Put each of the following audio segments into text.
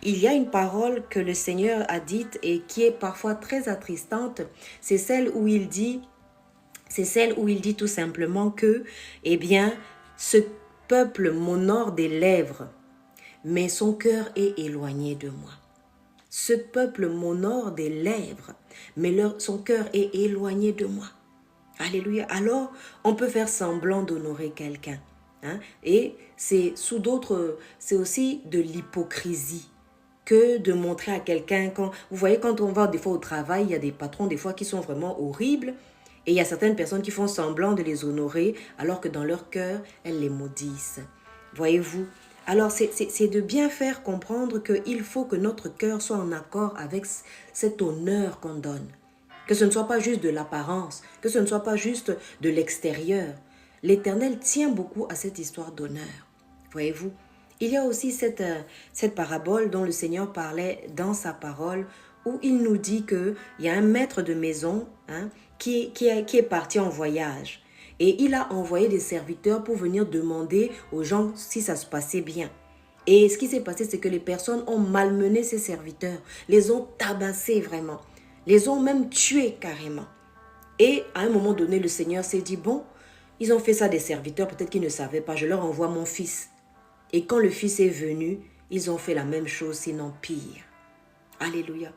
Il y a une parole que le Seigneur a dite et qui est parfois très attristante. C'est celle où il dit, tout simplement que, eh bien, ce peuple m'honore des lèvres, mais son cœur est éloigné de moi. Ce peuple m'honore des lèvres, mais son cœur est éloigné de moi. Alléluia. Alors, on peut faire semblant d'honorer quelqu'un. Hein? Et c'est aussi de l'hypocrisie que de montrer à quelqu'un. Vous voyez, quand on va des fois au travail, il y a des patrons des fois qui sont vraiment horribles. Et il y a certaines personnes qui font semblant de les honorer, alors que dans leur cœur, elles les maudissent. Voyez-vous? Alors, c'est de bien faire comprendre qu'il faut que notre cœur soit en accord avec cet honneur qu'on donne. Que ce ne soit pas juste de l'apparence, que ce ne soit pas juste de l'extérieur. L'Éternel tient beaucoup à cette histoire d'honneur. Voyez-vous? Il y a aussi cette parabole dont le Seigneur parlait dans sa parole, où il nous dit qu'il y a un maître de maison qui est parti en voyage. Et il a envoyé des serviteurs pour venir demander aux gens si ça se passait bien. Et ce qui s'est passé, c'est que les personnes ont malmené ces serviteurs, les ont tabassés vraiment, les ont même tués carrément. Et à un moment donné, le Seigneur s'est dit, bon, ils ont fait ça des serviteurs, peut-être qu'ils ne savaient pas, je leur envoie mon fils. Et quand le fils est venu, ils ont fait la même chose, sinon pire. Alléluia.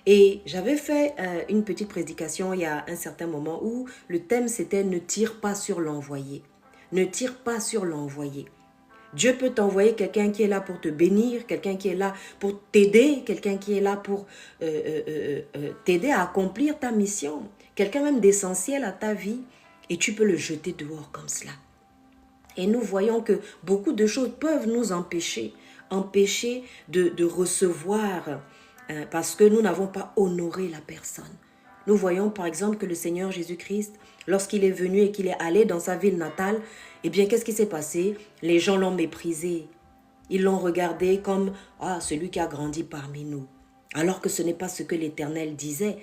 Et j'avais fait une petite prédication il y a un certain moment où le thème c'était « Ne tire pas sur l'envoyé ». Ne tire pas sur l'envoyé. Dieu peut t'envoyer quelqu'un qui est là pour te bénir, quelqu'un qui est là pour t'aider, quelqu'un qui est là pour t'aider à accomplir ta mission, quelqu'un même d'essentiel à ta vie, et tu peux le jeter dehors comme cela. Et nous voyons que beaucoup de choses peuvent nous empêcher de recevoir parce que nous n'avons pas honoré la personne. Nous voyons par exemple que le Seigneur Jésus-Christ, lorsqu'il est venu et qu'il est allé dans sa ville natale, eh bien qu'est-ce qui s'est passé? Les gens l'ont méprisé. Ils l'ont regardé comme celui qui a grandi parmi nous. Alors que ce n'est pas ce que l'Éternel disait.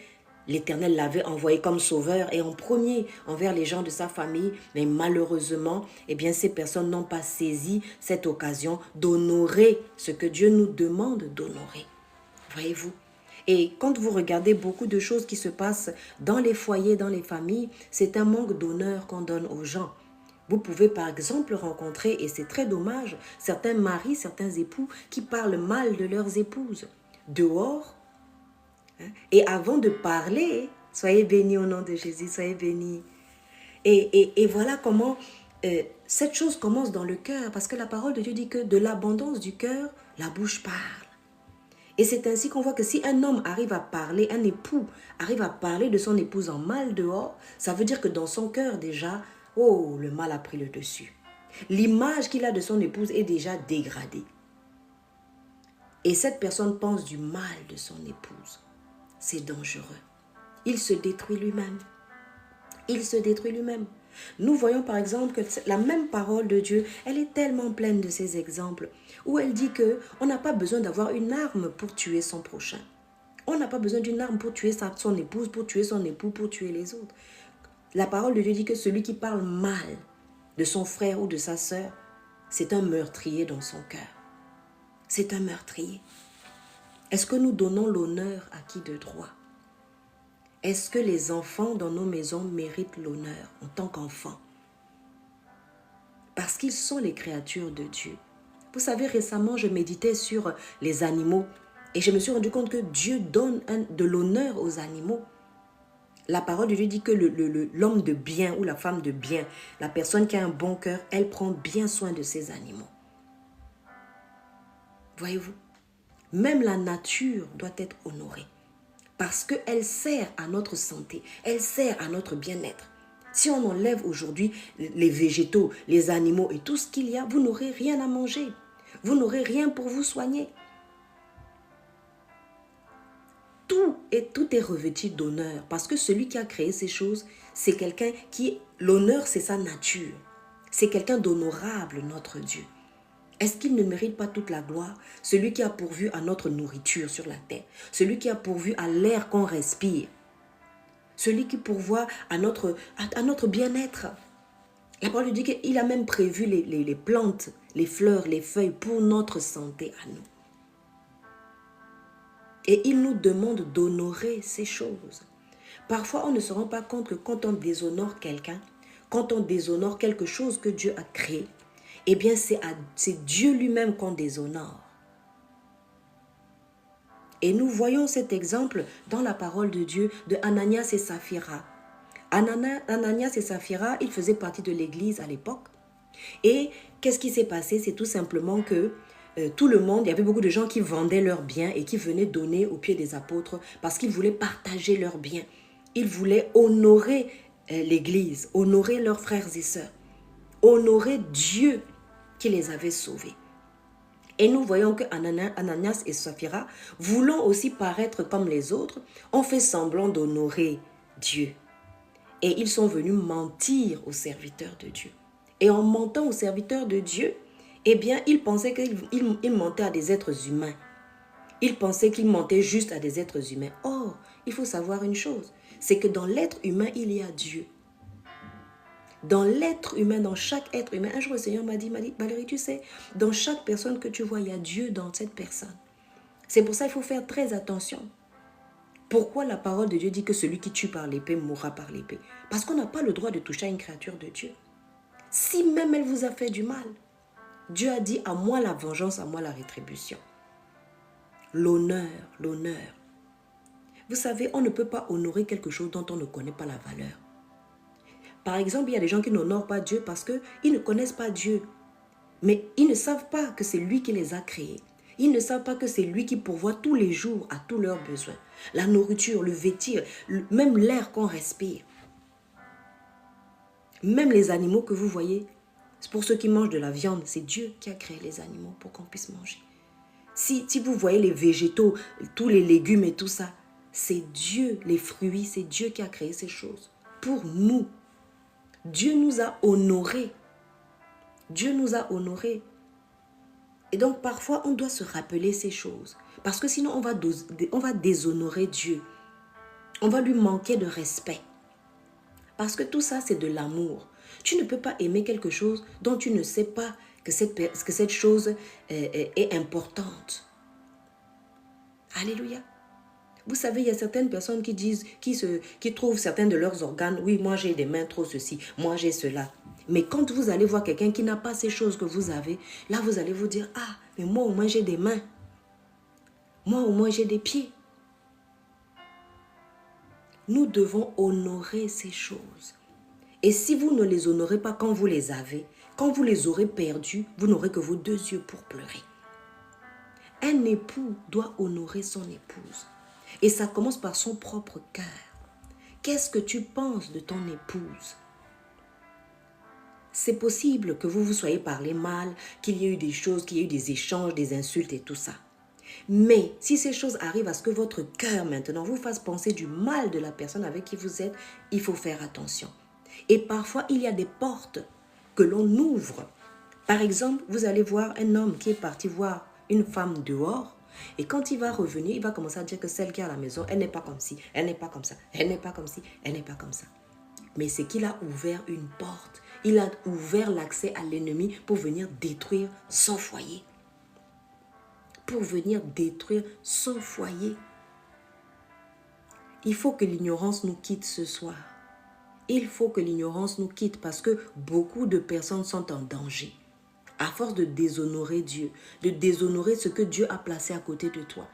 L'Éternel l'avait envoyé comme sauveur et en premier envers les gens de sa famille. Mais malheureusement, eh bien, ces personnes n'ont pas saisi cette occasion d'honorer ce que Dieu nous demande d'honorer. Voyez-vous? Et quand vous regardez beaucoup de choses qui se passent dans les foyers, dans les familles, c'est un manque d'honneur qu'on donne aux gens. Vous pouvez par exemple rencontrer, et c'est très dommage, certains maris, certains époux qui parlent mal de leurs épouses dehors. Et avant de parler, soyez bénis au nom de Jésus, soyez bénis. Et voilà comment cette chose commence dans le cœur, parce que la parole de Dieu dit que de l'abondance du cœur, la bouche parle. Et c'est ainsi qu'on voit que si un homme arrive à parler, un époux arrive à parler de son épouse en mal dehors, ça veut dire que dans son cœur déjà, le mal a pris le dessus. L'image qu'il a de son épouse est déjà dégradée. Et cette personne pense du mal de son épouse. C'est dangereux. Il se détruit lui-même. Il se détruit lui-même. Nous voyons par exemple que la même parole de Dieu, elle est tellement pleine de ces exemples où elle dit qu'on n'a pas besoin d'avoir une arme pour tuer son prochain. On n'a pas besoin d'une arme pour tuer son épouse, pour tuer son époux, pour tuer les autres. La parole de Dieu dit que celui qui parle mal de son frère ou de sa sœur, c'est un meurtrier dans son cœur. C'est un meurtrier. Est-ce que nous donnons l'honneur à qui de droit? Est-ce que les enfants dans nos maisons méritent l'honneur en tant qu'enfants? Parce qu'ils sont les créatures de Dieu. Vous savez, récemment, je méditais sur les animaux et je me suis rendu compte que Dieu donne de l'honneur aux animaux. La parole de Dieu dit que l'homme de bien ou la femme de bien, la personne qui a un bon cœur, elle prend bien soin de ses animaux. Voyez-vous? Même la nature doit être honorée parce qu'elle sert à notre santé, elle sert à notre bien-être. Si on enlève aujourd'hui les végétaux, les animaux et tout ce qu'il y a, vous n'aurez rien à manger. Vous n'aurez rien pour vous soigner. Tout est revêtu d'honneur parce que celui qui a créé ces choses, c'est quelqu'un l'honneur, c'est sa nature. C'est quelqu'un d'honorable, notre Dieu. Est-ce qu'il ne mérite pas toute la gloire? Celui qui a pourvu à notre nourriture sur la terre. Celui qui a pourvu à l'air qu'on respire. Celui qui pourvoit à notre bien-être. La parole dit qu'il a même prévu les plantes, les fleurs, les feuilles pour notre santé à nous. Et il nous demande d'honorer ces choses. Parfois, on ne se rend pas compte que quand on déshonore quelqu'un, quand on déshonore quelque chose que Dieu a créé, eh bien, c'est Dieu lui-même qu'on déshonore. Et nous voyons cet exemple dans la parole de Dieu de Ananias et Saphira. Ananias et Saphira, ils faisaient partie de l'église à l'époque. Et qu'est-ce qui s'est passé? C'est tout simplement que tout le monde, il y avait beaucoup de gens qui vendaient leurs biens et qui venaient donner aux pieds des apôtres parce qu'ils voulaient partager leurs biens. Ils voulaient honorer l'église, honorer leurs frères et sœurs, honorer Dieu qui les avait sauvés. Et nous voyons que Ananias et Saphira, voulant aussi paraître comme les autres, ont fait semblant d'honorer Dieu. Et ils sont venus mentir aux serviteurs de Dieu. Et en mentant aux serviteurs de Dieu, eh bien, ils pensaient qu'ils mentaient à des êtres humains. Ils pensaient qu'ils mentaient juste à des êtres humains. Or, il faut savoir une chose, c'est que dans l'être humain, il y a Dieu. Dans l'être humain, dans chaque être humain, un jour le Seigneur m'a dit, Valérie, tu sais, dans chaque personne que tu vois, il y a Dieu dans cette personne. C'est pour ça qu'il faut faire très attention. Pourquoi la parole de Dieu dit que celui qui tue par l'épée mourra par l'épée? Parce qu'on n'a pas le droit de toucher à une créature de Dieu. Si même elle vous a fait du mal, Dieu a dit à moi la vengeance, à moi la rétribution. L'honneur, l'honneur. Vous savez, on ne peut pas honorer quelque chose dont on ne connaît pas la valeur. Par exemple, il y a des gens qui n'honorent pas Dieu parce qu'ils ne connaissent pas Dieu. Mais ils ne savent pas que c'est lui qui les a créés. Ils ne savent pas que c'est lui qui pourvoit tous les jours à tous leurs besoins. La nourriture, le vêtir, même l'air qu'on respire. Même les animaux que vous voyez, c'est pour ceux qui mangent de la viande, c'est Dieu qui a créé les animaux pour qu'on puisse manger. Si vous voyez les végétaux, tous les légumes et tout ça, c'est Dieu, les fruits, c'est Dieu qui a créé ces choses. Pour nous, Dieu nous a honorés. Dieu nous a honorés. Et donc parfois, on doit se rappeler ces choses. Parce que sinon, on va déshonorer Dieu. On va lui manquer de respect. Parce que tout ça, c'est de l'amour. Tu ne peux pas aimer quelque chose dont tu ne sais pas que cette chose est importante. Alléluia. Vous savez, il y a certaines personnes qui disent, qui trouvent certains de leurs organes, oui, moi j'ai des mains trop ceci, moi j'ai cela. Mais quand vous allez voir quelqu'un qui n'a pas ces choses que vous avez, là vous allez vous dire, ah, mais moi au moins j'ai des mains. Moi au moins j'ai des pieds. Nous devons honorer ces choses. Et si vous ne les honorez pas quand vous les avez, quand vous les aurez perdus, vous n'aurez que vos deux yeux pour pleurer. Un époux doit honorer son épouse. Et ça commence par son propre cœur. Qu'est-ce que tu penses de ton épouse? C'est possible que vous vous soyez parlé mal, qu'il y ait eu des choses, qu'il y ait eu des échanges, des insultes et tout ça. Mais si ces choses arrivent à ce que votre cœur maintenant vous fasse penser du mal de la personne avec qui vous êtes, il faut faire attention. Et parfois, il y a des portes que l'on ouvre. Par exemple, vous allez voir un homme qui est parti voir une femme dehors. Et quand il va revenir, il va commencer à dire que celle qui est à la maison, elle n'est pas comme ci, elle n'est pas comme ça, elle n'est pas comme ci, elle n'est pas comme ça. Mais c'est qu'il a ouvert une porte. Il a ouvert l'accès à l'ennemi pour venir détruire son foyer. Pour venir détruire son foyer. Il faut que l'ignorance nous quitte ce soir. Il faut que l'ignorance nous quitte parce que beaucoup de personnes sont en danger. À force de déshonorer Dieu, de déshonorer ce que Dieu a placé à côté de toi.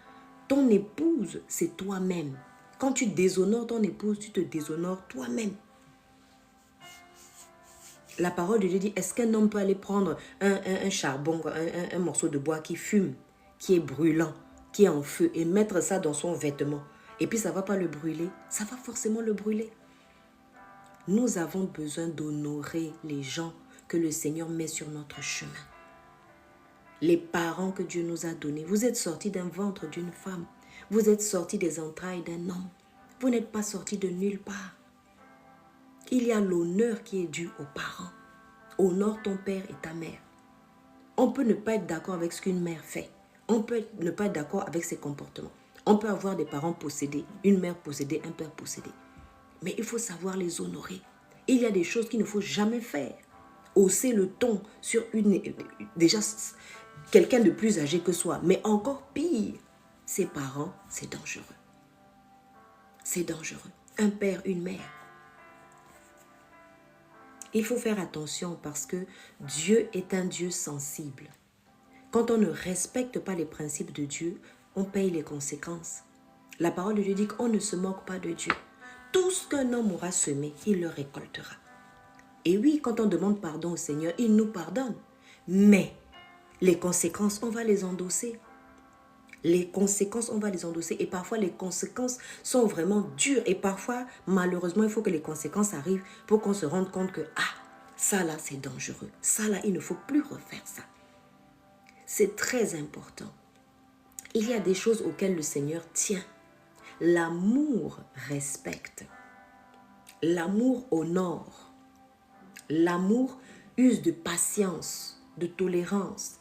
Ton épouse, c'est toi-même. Quand tu déshonores ton épouse, tu te déshonores toi-même. La parole de Dieu dit, est-ce qu'un homme peut aller prendre un charbon, un morceau de bois qui fume, qui est brûlant, qui est en feu, et mettre ça dans son vêtement, et puis ça ne va pas le brûler? Ça va forcément le brûler. Nous avons besoin d'honorer les gens que le Seigneur met sur notre chemin. Les parents que Dieu nous a donnés. Vous êtes sortis d'un ventre d'une femme. Vous êtes sortis des entrailles d'un homme. Vous n'êtes pas sortis de nulle part. Il y a l'honneur qui est dû aux parents. Honore ton père et ta mère. On peut ne pas être d'accord avec ce qu'une mère fait. On peut ne pas être d'accord avec ses comportements. On peut avoir des parents possédés, une mère possédée, un père possédé. Mais il faut savoir les honorer. Il y a des choses qu'il ne faut jamais faire. Hausser le ton sur déjà quelqu'un de plus âgé que soi. Mais encore pire, ses parents, c'est dangereux. C'est dangereux. Un père, une mère. Il faut faire attention parce que Dieu est un Dieu sensible. Quand on ne respecte pas les principes de Dieu, on paye les conséquences. La parole de Dieu dit qu'on ne se moque pas de Dieu. Tout ce qu'un homme aura semé, il le récoltera. Et oui, quand on demande pardon au Seigneur, il nous pardonne. Mais les conséquences, on va les endosser. Les conséquences, on va les endosser. Et parfois, les conséquences sont vraiment dures. Et parfois, malheureusement, il faut que les conséquences arrivent pour qu'on se rende compte que, ça là, c'est dangereux. Ça là, il ne faut plus refaire ça. C'est très important. Il y a des choses auxquelles le Seigneur tient. L'amour respecte. L'amour honore. L'amour use de patience, de tolérance.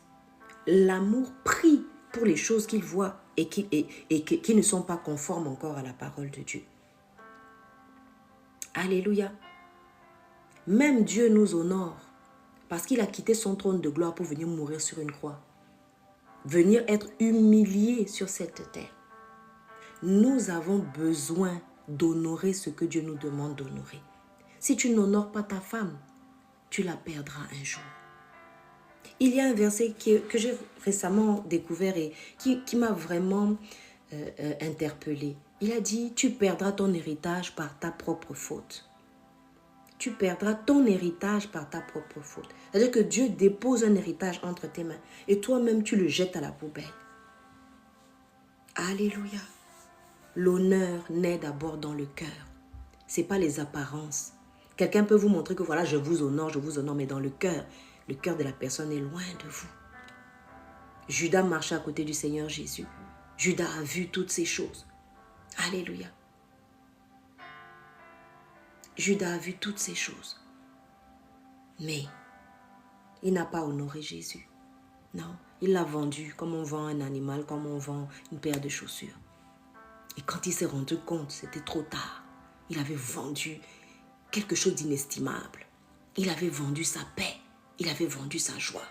L'amour prie pour les choses qu'il voit et qui ne sont pas conformes encore à la parole de Dieu. Alléluia. Même Dieu nous honore parce qu'il a quitté son trône de gloire pour venir mourir sur une croix. Venir être humilié sur cette terre. Nous avons besoin d'honorer ce que Dieu nous demande d'honorer. Si tu n'honores pas ta femme, tu la perdras un jour. Il y a un verset que j'ai récemment découvert et qui m'a vraiment interpellée. Il a dit, tu perdras ton héritage par ta propre faute. Tu perdras ton héritage par ta propre faute. C'est-à-dire que Dieu dépose un héritage entre tes mains et toi-même tu le jettes à la poubelle. Alléluia. L'honneur naît d'abord dans le cœur. Ce n'est pas les apparences. Quelqu'un peut vous montrer que voilà, je vous honore, mais dans le cœur de la personne est loin de vous. Judas marchait à côté du Seigneur Jésus. Judas a vu toutes ces choses. Alléluia. Judas a vu toutes ces choses. Mais il n'a pas honoré Jésus. Non, il l'a vendu comme on vend un animal, comme on vend une paire de chaussures. Et quand il s'est rendu compte, c'était trop tard. Il avait vendu quelque chose d'inestimable. Il avait vendu sa paix. Il avait vendu sa joie.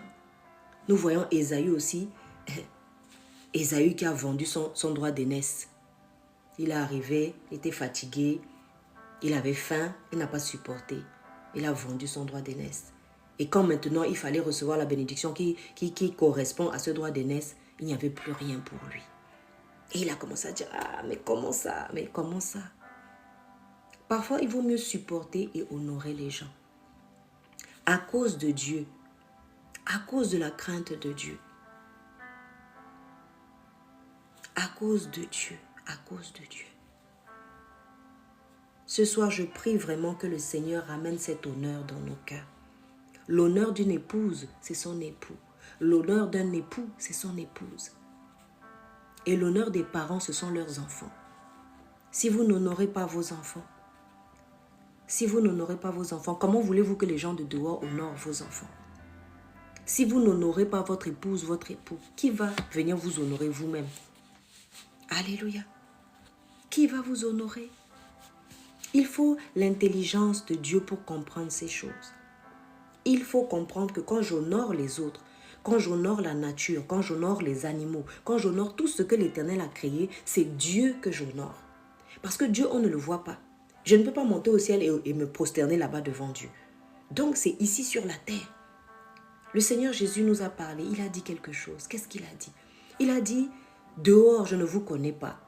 Nous voyons Ésaü aussi. Ésaü qui a vendu son droit d'aînesse. Il est arrivé, il était fatigué. Il avait faim, il n'a pas supporté. Il a vendu son droit d'aînesse. Et quand maintenant il fallait recevoir la bénédiction qui correspond à ce droit d'aînesse, il n'y avait plus rien pour lui. Et il a commencé à dire, mais comment ça? Mais comment ça? Parfois, il vaut mieux supporter et honorer les gens. À cause de Dieu, à cause de la crainte de Dieu. À cause de Dieu, à cause de Dieu. Ce soir, je prie vraiment que le Seigneur ramène cet honneur dans nos cœurs. L'honneur d'une épouse, c'est son époux. L'honneur d'un époux, c'est son épouse. Et l'honneur des parents, ce sont leurs enfants. Si vous n'honorez pas vos enfants, comment voulez-vous que les gens de dehors honorent vos enfants? Si vous n'honorez pas votre épouse, votre époux, qui va venir vous honorer vous-même? Alléluia. Qui va vous honorer? Il faut l'intelligence de Dieu pour comprendre ces choses. Il faut comprendre que quand j'honore les autres, quand j'honore la nature, quand j'honore les animaux, quand j'honore tout ce que l'Éternel a créé, c'est Dieu que j'honore. Parce que Dieu, on ne le voit pas. Je ne peux pas monter au ciel et me prosterner là-bas devant Dieu. Donc c'est ici sur la terre. Le Seigneur Jésus nous a parlé, il a dit quelque chose. Qu'est-ce qu'il a dit? Il a dit, dehors, je ne vous connais pas.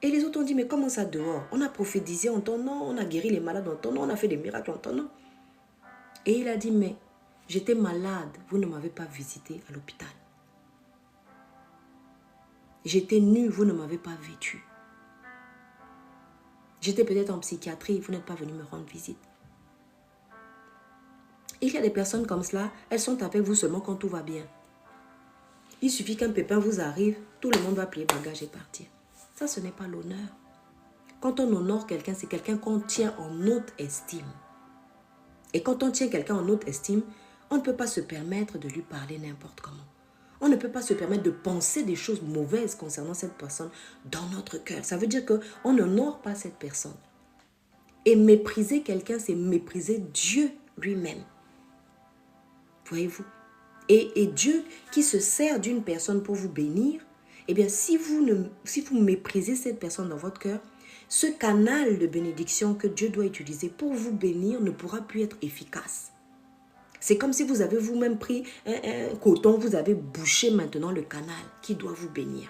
Et les autres ont dit, mais comment ça dehors? On a prophétisé en ton nom, on a guéri les malades en ton nom, on a fait des miracles en ton nom. Et il a dit, mais j'étais malade, vous ne m'avez pas visité à l'hôpital. J'étais nu, vous ne m'avez pas vêtu. J'étais peut-être en psychiatrie, vous n'êtes pas venu me rendre visite. Il y a des personnes comme cela, elles sont avec vous seulement quand tout va bien. Il suffit qu'un pépin vous arrive, tout le monde va plier bagage et partir. Ça, ce n'est pas l'honneur. Quand on honore quelqu'un, c'est quelqu'un qu'on tient en haute estime. Et quand on tient quelqu'un en haute estime, on ne peut pas se permettre de lui parler n'importe comment. On ne peut pas se permettre de penser des choses mauvaises concernant cette personne dans notre cœur. Ça veut dire qu'on n'honore pas cette personne. Et mépriser quelqu'un, c'est mépriser Dieu lui-même. Voyez-vous? Et Dieu qui se sert d'une personne pour vous bénir, Eh bien, si vous méprisez cette personne dans votre cœur, ce canal de bénédiction que Dieu doit utiliser pour vous bénir ne pourra plus être efficace. C'est comme si vous avez vous-même pris un coton, vous avez bouché maintenant le canal qui doit vous bénir.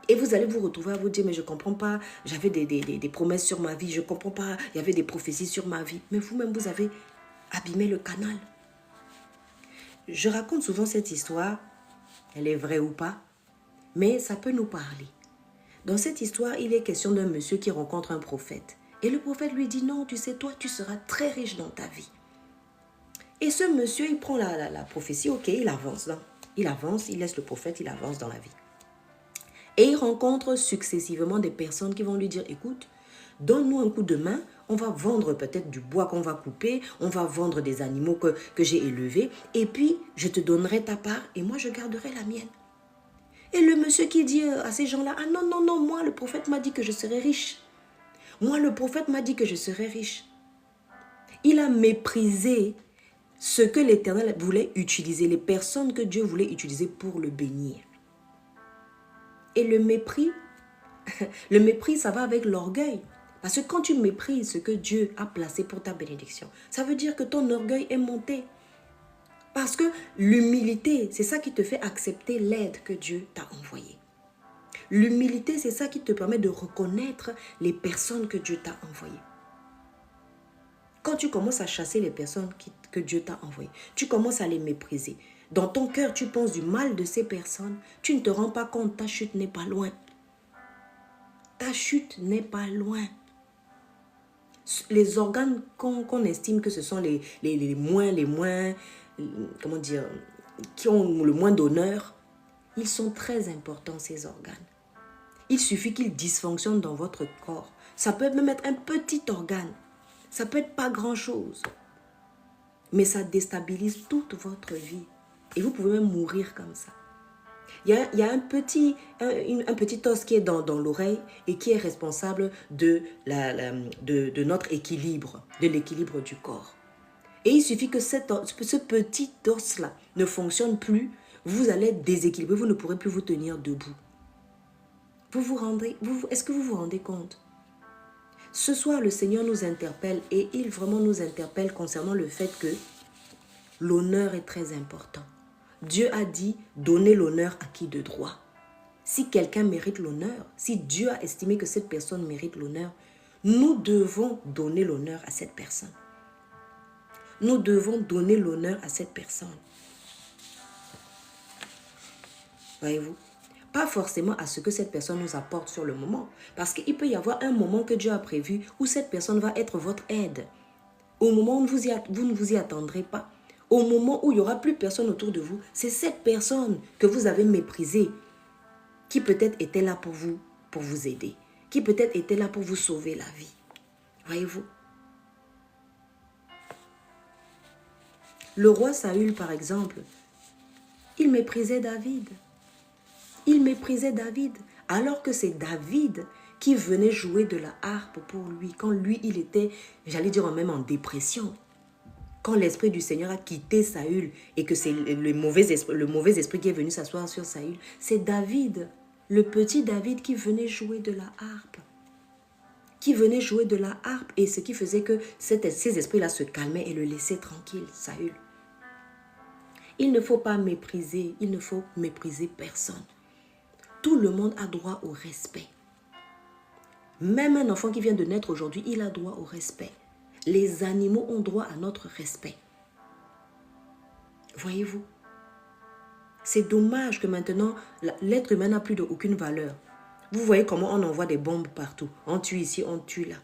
Et vous allez vous retrouver à vous dire, mais je ne comprends pas, j'avais des promesses sur ma vie, je ne comprends pas, il y avait des prophéties sur ma vie. Mais vous-même, vous avez abîmé le canal. Je raconte souvent cette histoire, elle est vraie ou pas, mais ça peut nous parler. Dans cette histoire, il est question d'un monsieur qui rencontre un prophète. Et le prophète lui dit, non, tu sais, toi, tu seras très riche dans ta vie. Et ce monsieur, il prend la prophétie, ok, il avance, il laisse le prophète, il avance dans la vie. Et il rencontre successivement des personnes qui vont lui dire, écoute, donne-nous un coup de main, on va vendre peut-être du bois qu'on va couper, on va vendre des animaux que j'ai élevés, et puis je te donnerai ta part et moi je garderai la mienne. Et le monsieur qui dit à ces gens-là, ah non, non, non, moi le prophète m'a dit que je serais riche. Moi le prophète m'a dit que je serais riche. Il a méprisé ce que l'Éternel voulait utiliser, les personnes que Dieu voulait utiliser pour le bénir. Et le mépris, ça va avec l'orgueil. Parce que quand tu méprises ce que Dieu a placé pour ta bénédiction, ça veut dire que ton orgueil est monté. Parce que l'humilité, c'est ça qui te fait accepter l'aide que Dieu t'a envoyée. L'humilité, c'est ça qui te permet de reconnaître les personnes que Dieu t'a envoyées. Quand tu commences à chasser les personnes que Dieu t'a envoyées, tu commences à les mépriser. Dans ton cœur, tu penses du mal de ces personnes. Tu ne te rends pas compte, ta chute n'est pas loin. Ta chute n'est pas loin. Les organes qu'on estime que ce sont les moins, comment dire, qui ont le moins d'honneur, ils sont très importants, ces organes. Il suffit qu'ils dysfonctionnent dans votre corps. Ça peut même être un petit organe. Ça peut être pas grand-chose. Mais ça déstabilise toute votre vie. Et vous pouvez même mourir comme ça. Il y a un petit os qui est dans l'oreille et qui est responsable de notre équilibre, de l'équilibre du corps. Et il suffit que ce petit os-là ne fonctionne plus, vous allez être déséquilibré, vous ne pourrez plus vous tenir debout. Est-ce que vous vous rendez compte? Ce soir, le Seigneur nous interpelle et il vraiment nous interpelle concernant le fait que l'honneur est très important. Dieu a dit, donnez l'honneur à qui de droit. Si quelqu'un mérite l'honneur, si Dieu a estimé que cette personne mérite l'honneur, nous devons donner l'honneur à cette personne. Nous devons donner l'honneur à cette personne. Voyez-vous? Pas forcément à ce que cette personne nous apporte sur le moment. Parce qu'il peut y avoir un moment que Dieu a prévu où cette personne va être votre aide. Au moment où vous ne vous y attendrez pas. Au moment où il n'y aura plus personne autour de vous, c'est cette personne que vous avez méprisée qui peut-être était là pour vous aider, qui peut-être était là pour vous sauver la vie. Voyez-vous? Le roi Saül, par exemple, il méprisait David. Il méprisait David, alors que c'est David qui venait jouer de la harpe pour lui, quand lui, il était, j'allais dire même en dépression. Quand l'esprit du Seigneur a quitté Saül et que c'est le mauvais esprit qui est venu s'asseoir sur Saül, c'est David, le petit David qui venait jouer de la harpe. Qui venait jouer de la harpe et ce qui faisait que ces esprits-là se calmaient et le laissaient tranquille, Saül. Il ne faut pas mépriser, il ne faut mépriser personne. Tout le monde a droit au respect. Même un enfant qui vient de naître aujourd'hui, il a droit au respect. Les animaux ont droit à notre respect. Voyez-vous? C'est dommage que maintenant, l'être humain n'a plus aucune valeur. Vous voyez comment on envoie des bombes partout. On tue ici, on tue là.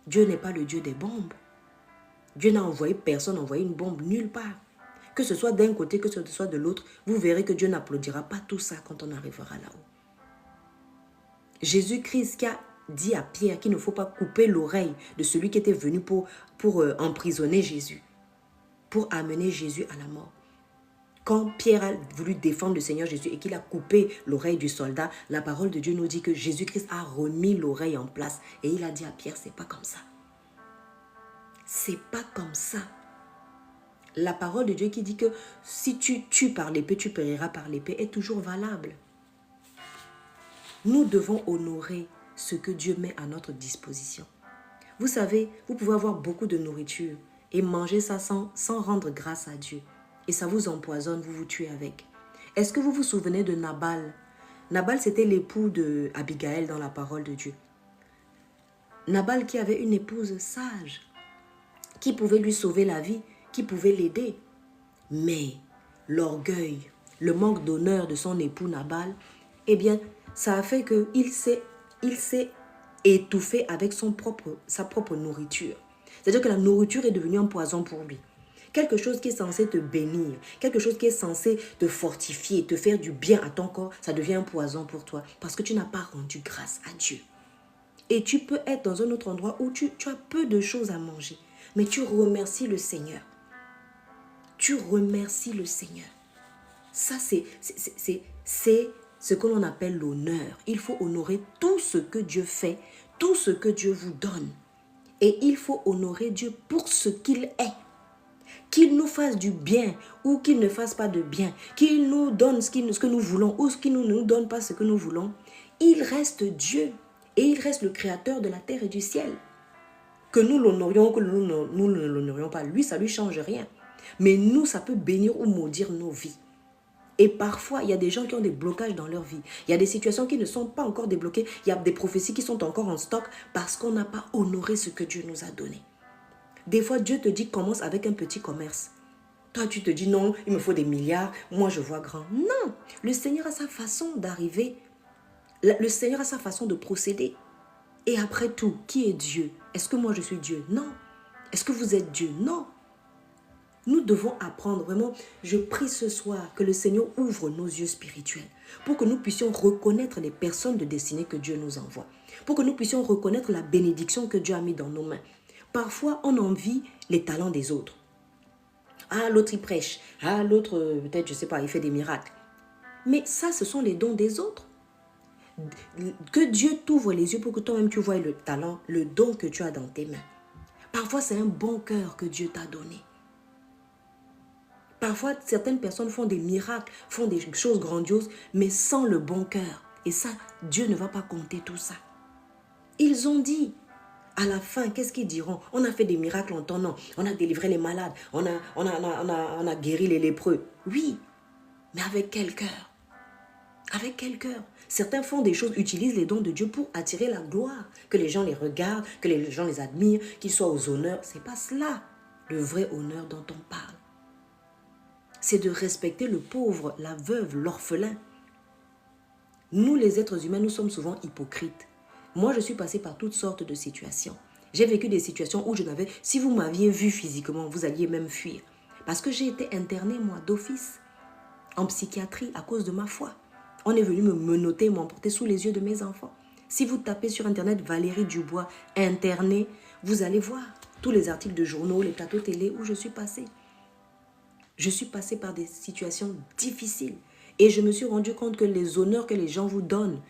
Dieu n'est pas le Dieu des bombes. Dieu n'a envoyé personne, envoyé une bombe nulle part. Que ce soit d'un côté, que ce soit de l'autre, vous verrez que Dieu n'applaudira pas tout ça quand on arrivera là-haut. Jésus-Christ qui a dit à Pierre qu'il ne faut pas couper l'oreille de celui qui était venu pour emprisonner Jésus, pour amener Jésus à la mort. Quand Pierre a voulu défendre le Seigneur Jésus et qu'il a coupé l'oreille du soldat, la parole de Dieu nous dit que Jésus-Christ a remis l'oreille en place et il a dit à Pierre, c'est pas comme ça. C'est pas comme ça. La parole de Dieu qui dit que si tu tues par l'épée, tu périras par l'épée est toujours valable. Nous devons honorer ce que Dieu met à notre disposition. Vous savez, vous pouvez avoir beaucoup de nourriture et manger ça sans rendre grâce à Dieu. Et ça vous empoisonne, vous vous tuez avec. Est-ce que vous vous souvenez de Nabal? Nabal, c'était l'époux de Abigail dans la parole de Dieu. Nabal qui avait une épouse sage, qui pouvait lui sauver la vie, qui pouvait l'aider. Mais l'orgueil, le manque d'honneur de son époux Nabal, eh bien, ça a fait qu'il s'est étouffé avec sa propre nourriture. C'est-à-dire que la nourriture est devenue un poison pour lui. Quelque chose qui est censé te bénir, quelque chose qui est censé te fortifier, te faire du bien à ton corps, ça devient un poison pour toi parce que tu n'as pas rendu grâce à Dieu. Et tu peux être dans un autre endroit où tu as peu de choses à manger, mais tu remercies le Seigneur. Tu remercies le Seigneur. Ça, c'est ce que l'on appelle l'honneur. Il faut honorer tout ce que Dieu fait, tout ce que Dieu vous donne. Et il faut honorer Dieu pour ce qu'il est. Qu'il nous fasse du bien ou qu'il ne fasse pas de bien. Qu'il nous donne ce que nous voulons ou qu'il ne nous donne pas ce que nous voulons. Il reste Dieu et il reste le créateur de la terre et du ciel. Que nous l'honorions ou que nous ne l'honorions pas, lui, ça ne lui change rien. Mais nous, ça peut bénir ou maudire nos vies. Et parfois, il y a des gens qui ont des blocages dans leur vie. Il y a des situations qui ne sont pas encore débloquées. Il y a des prophéties qui sont encore en stock parce qu'on n'a pas honoré ce que Dieu nous a donné. Des fois, Dieu te dit commence avec un petit commerce. Toi, tu te dis non, il me faut des milliards. Moi, je vois grand. Non, le Seigneur a sa façon d'arriver. Le Seigneur a sa façon de procéder. Et après tout, qui est Dieu? Est-ce que moi, je suis Dieu? Non. Est-ce que vous êtes Dieu? Non. Nous devons apprendre vraiment, je prie ce soir que le Seigneur ouvre nos yeux spirituels pour que nous puissions reconnaître les personnes de destinée que Dieu nous envoie, pour que nous puissions reconnaître la bénédiction que Dieu a mis dans nos mains. Parfois, on envie les talents des autres. Ah, l'autre il prêche, ah, l'autre peut-être, je ne sais pas, il fait des miracles. Mais ça, ce sont les dons des autres. Que Dieu t'ouvre les yeux pour que toi-même tu vois le talent, le don que tu as dans tes mains. Parfois, c'est un bon cœur que Dieu t'a donné. Parfois, certaines personnes font des miracles, font des choses grandioses, mais sans le bon cœur. Et ça, Dieu ne va pas compter tout ça. Ils ont dit, à la fin, qu'est-ce qu'ils diront? On a fait des miracles en ton nom, on a délivré les malades, on a guéri les lépreux. Oui, mais avec quel cœur? Avec quel cœur? Certains font des choses, utilisent les dons de Dieu pour attirer la gloire, que les gens les regardent, que les gens les admirent, qu'ils soient aux honneurs. Ce n'est pas cela, le vrai honneur dont on parle. C'est de respecter le pauvre, la veuve, l'orphelin. Nous, les êtres humains, nous sommes souvent hypocrites. Moi, je suis passée par toutes sortes de situations. J'ai vécu des situations où si vous m'aviez vu physiquement, vous alliez même fuir. Parce que j'ai été internée, moi, d'office, en psychiatrie à cause de ma foi. On est venu me menotter, m'emporter sous les yeux de mes enfants. Si vous tapez sur Internet Valérie Dubois, internée, vous allez voir tous les articles de journaux, les plateaux télé où je suis passée. Je suis passée par des situations difficiles et je me suis rendu compte que les honneurs que les gens vous donnent,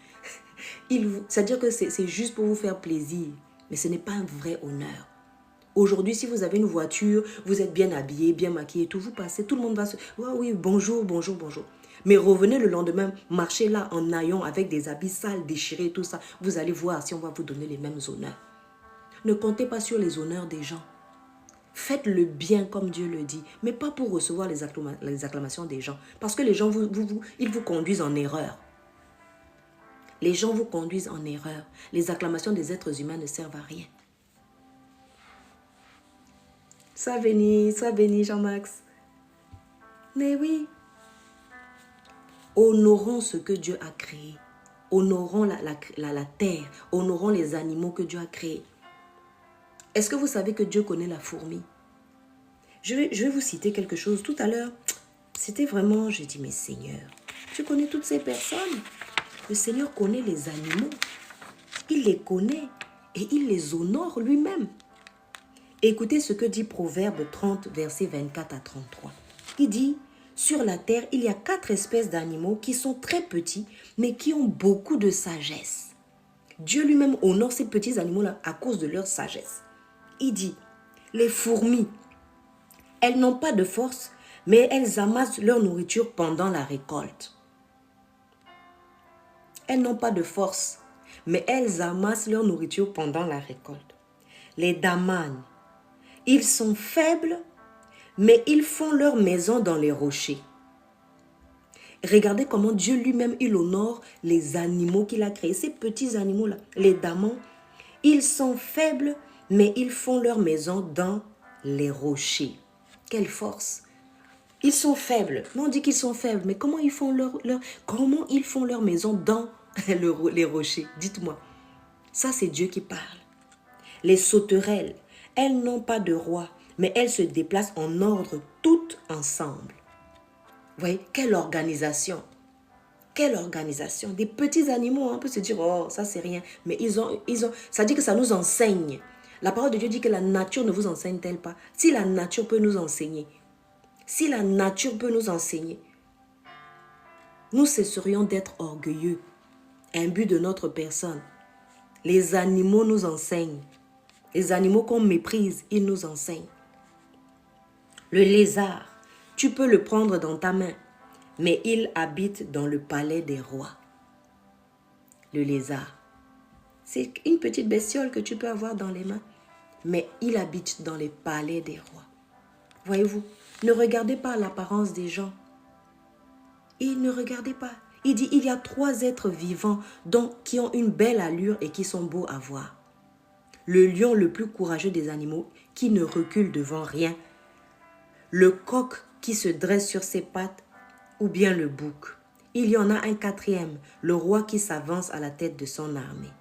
c'est-à-dire que c'est juste pour vous faire plaisir, mais ce n'est pas un vrai honneur. Aujourd'hui, si vous avez une voiture, vous êtes bien habillé, bien maquillé, tout, vous passez, tout le monde va se... oui, bonjour, bonjour, bonjour. Mais revenez le lendemain, marchez là en haillons avec des habits sales, déchirés, tout ça. Vous allez voir si on va vous donner les mêmes honneurs. Ne comptez pas sur les honneurs des gens. Faites le bien comme Dieu le dit, mais pas pour recevoir les acclamations des gens. Parce que les gens, ils vous conduisent en erreur. Les gens vous conduisent en erreur. Les acclamations des êtres humains ne servent à rien. Sois béni Jean-Max. Mais oui. Honorons ce que Dieu a créé. Honorons la terre. Honorons les animaux que Dieu a créés. Est-ce que vous savez que Dieu connaît la fourmi? Je vais vous citer quelque chose. Tout à l'heure, c'était vraiment, j'ai dit, mais Seigneur, tu connais toutes ces personnes. Le Seigneur connaît les animaux. Il les connaît et il les honore lui-même. Écoutez ce que dit Proverbe 30, versets 24 à 33. Il dit, sur la terre, il y a 4 espèces d'animaux qui sont très petits, mais qui ont beaucoup de sagesse. Dieu lui-même honore ces petits animaux-là à cause de leur sagesse. Il dit, les fourmis, elles n'ont pas de force, mais elles amassent leur nourriture pendant la récolte. elles n'ont pas de force, mais elles amassent leur nourriture pendant la récolte. Les damanes, ils sont faibles, mais ils font leur maison dans les rochers. Regardez comment Dieu lui-même, il honore les animaux qu'il a créés. Ces petits animaux-là, les damans, ils sont faibles, mais ils font leur maison dans les rochers. Quelle force! Ils sont faibles. Mais on dit qu'ils sont faibles, mais comment ils font comment ils font leur maison dans les rochers? Dites-moi. Ça, c'est Dieu qui parle. Les sauterelles, elles n'ont pas de roi, mais elles se déplacent en ordre toutes ensemble. Vous voyez, quelle organisation! Quelle organisation! Des petits animaux, on peut se dire, oh, ça c'est rien. Mais ça dit que ça nous enseigne. La parole de Dieu dit que la nature ne vous enseigne-t-elle pas? Si la nature peut nous enseigner, nous cesserions d'être orgueilleux, imbus de notre personne. Les animaux nous enseignent. Les animaux qu'on méprise, ils nous enseignent. Le lézard, tu peux le prendre dans ta main, mais il habite dans le palais des rois. Le lézard, c'est une petite bestiole que tu peux avoir dans les mains, mais il habite dans les palais des rois. Voyez-vous, ne regardez pas l'apparence des gens. Et ne regardez pas. Il dit, il y a 3 êtres vivants qui ont une belle allure et qui sont beaux à voir. Le lion le plus courageux des animaux qui ne recule devant rien. Le coq qui se dresse sur ses pattes ou bien le bouc. Il y en a un 4e, le roi qui s'avance à la tête de son armée.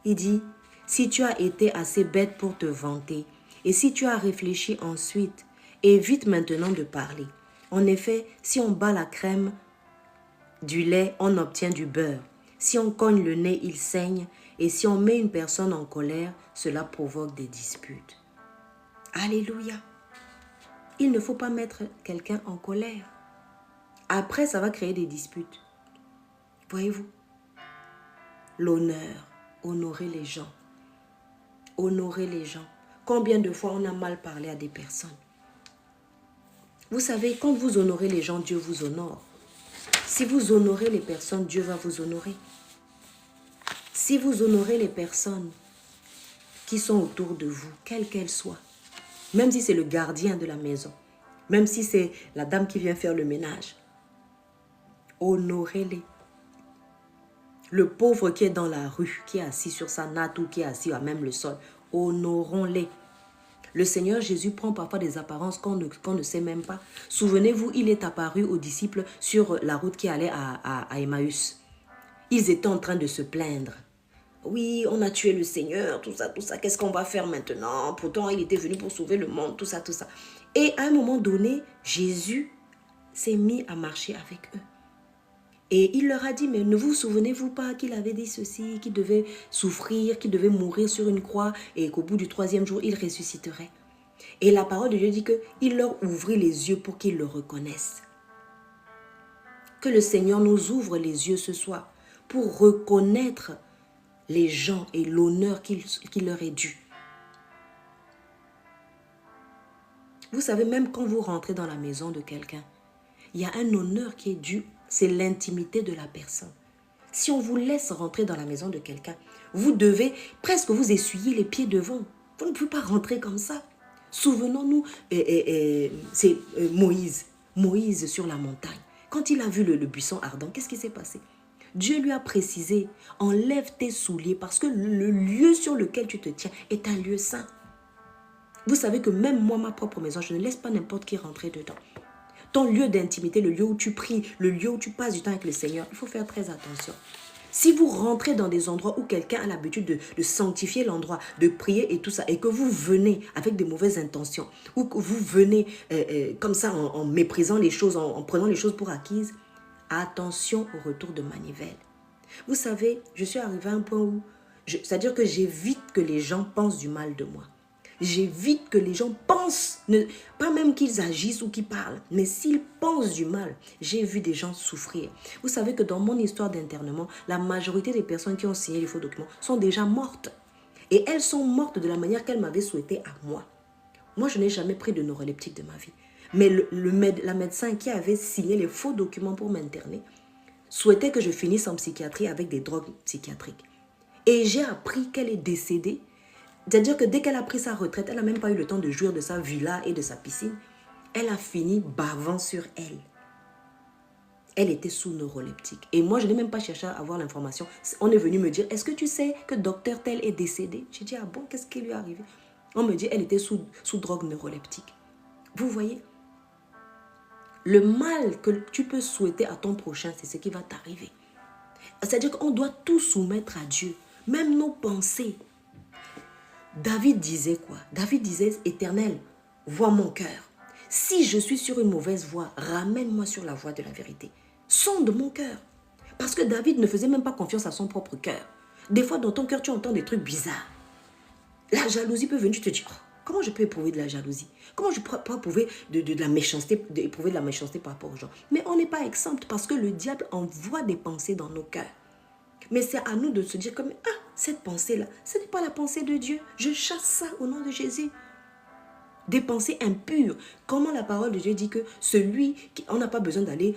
Il dit, si tu as été assez bête pour te vanter et si tu as réfléchi ensuite, évite maintenant de parler. En effet, si on bat la crème du lait, on obtient du beurre. Si on cogne le nez, il saigne. Et si on met une personne en colère, cela provoque des disputes. Alléluia. Il ne faut pas mettre quelqu'un en colère. Après, ça va créer des disputes. Voyez-vous? L'honneur, honorer les gens. Honorer les gens. Combien de fois on a mal parlé à des personnes? Vous savez, quand vous honorez les gens, Dieu vous honore. Si vous honorez les personnes, Dieu va vous honorer. Si vous honorez les personnes qui sont autour de vous, quelles qu'elles soient, même si c'est le gardien de la maison, même si c'est la dame qui vient faire le ménage, honorez-les. Le pauvre qui est dans la rue, qui est assis sur sa natte ou qui est assis à même le sol, honorons-les. Le Seigneur Jésus prend parfois des apparences qu'on ne sait même pas. Souvenez-vous, il est apparu aux disciples sur la route qui allait à Emmaüs. Ils étaient en train de se plaindre. Oui, on a tué le Seigneur, tout ça, qu'est-ce qu'on va faire maintenant? Pourtant, il était venu pour sauver le monde, tout ça. Et à un moment donné, Jésus s'est mis à marcher avec eux. Et il leur a dit, mais ne vous souvenez-vous pas qu'il avait dit ceci, qu'il devait souffrir, qu'il devait mourir sur une croix et qu'au bout du 3e jour, il ressusciterait. Et la parole de Dieu dit qu'il leur ouvrit les yeux pour qu'ils le reconnaissent. Que le Seigneur nous ouvre les yeux ce soir pour reconnaître les gens et l'honneur qui leur est dû. Vous savez, même quand vous rentrez dans la maison de quelqu'un, il y a un honneur qui est dû. C'est l'intimité de la personne. Si on vous laisse rentrer dans la maison de quelqu'un, vous devez presque vous essuyer les pieds devant. Vous ne pouvez pas rentrer comme ça. Souvenons-nous, c'est Moïse sur la montagne. Quand il a vu le buisson ardent, qu'est-ce qui s'est passé? Dieu lui a précisé, enlève tes souliers parce que le lieu sur lequel tu te tiens est un lieu saint. Vous savez que même moi, ma propre maison, je ne laisse pas n'importe qui rentrer dedans. Ton lieu d'intimité, le lieu où tu pries, le lieu où tu passes du temps avec le Seigneur, il faut faire très attention. Si vous rentrez dans des endroits où quelqu'un a l'habitude de sanctifier l'endroit, de prier et tout ça, et que vous venez avec de mauvaises intentions, ou que vous venez comme ça en méprisant les choses, en prenant les choses pour acquises, attention au retour de manivelle. Vous savez, je suis arrivée à un point où, c'est-à-dire que j'évite que les gens pensent du mal de moi. J'évite que les gens pensent, pas même qu'ils agissent ou qu'ils parlent, mais s'ils pensent du mal. J'ai vu des gens souffrir. Vous savez que dans mon histoire d'internement, la majorité des personnes qui ont signé les faux documents sont déjà mortes. Et elles sont mortes de la manière qu'elles m'avaient souhaité à moi. Moi, je n'ai jamais pris de neuroleptique de ma vie. Mais la médecin qui avait signé les faux documents pour m'interner, souhaitait que je finisse en psychiatrie avec des drogues psychiatriques. Et j'ai appris qu'elle est décédée. C'est-à-dire que dès qu'elle a pris sa retraite, elle n'a même pas eu le temps de jouir de sa villa et de sa piscine. Elle a fini bavant sur elle. Elle était sous neuroleptique. Et moi, je n'ai même pas cherché à avoir l'information. On est venu me dire, est-ce que tu sais que docteur tel est décédé? J'ai dit, ah bon, qu'est-ce qui lui est arrivé? On me dit, elle était sous drogue neuroleptique. Vous voyez? Le mal que tu peux souhaiter à ton prochain, c'est ce qui va t'arriver. C'est-à-dire qu'on doit tout soumettre à Dieu. Même nos pensées. David disait quoi? David disait, Éternel, vois mon cœur. Si je suis sur une mauvaise voie, ramène-moi sur la voie de la vérité. Sonde mon cœur. Parce que David ne faisait même pas confiance à son propre cœur. Des fois, dans ton cœur, tu entends des trucs bizarres. La jalousie peut venir, tu te dis, oh, comment je peux éprouver de la jalousie? Comment je peux éprouver de la méchanceté, éprouver de la méchanceté par rapport aux gens? Mais on n'est pas exempt parce que le diable envoie des pensées dans nos cœurs. Mais c'est à nous de se dire comme, ah, cette pensée-là, ce n'est pas la pensée de Dieu. Je chasse ça au nom de Jésus. Des pensées impures. Comment la parole de Dieu dit que celui qui, on n'a pas besoin d'aller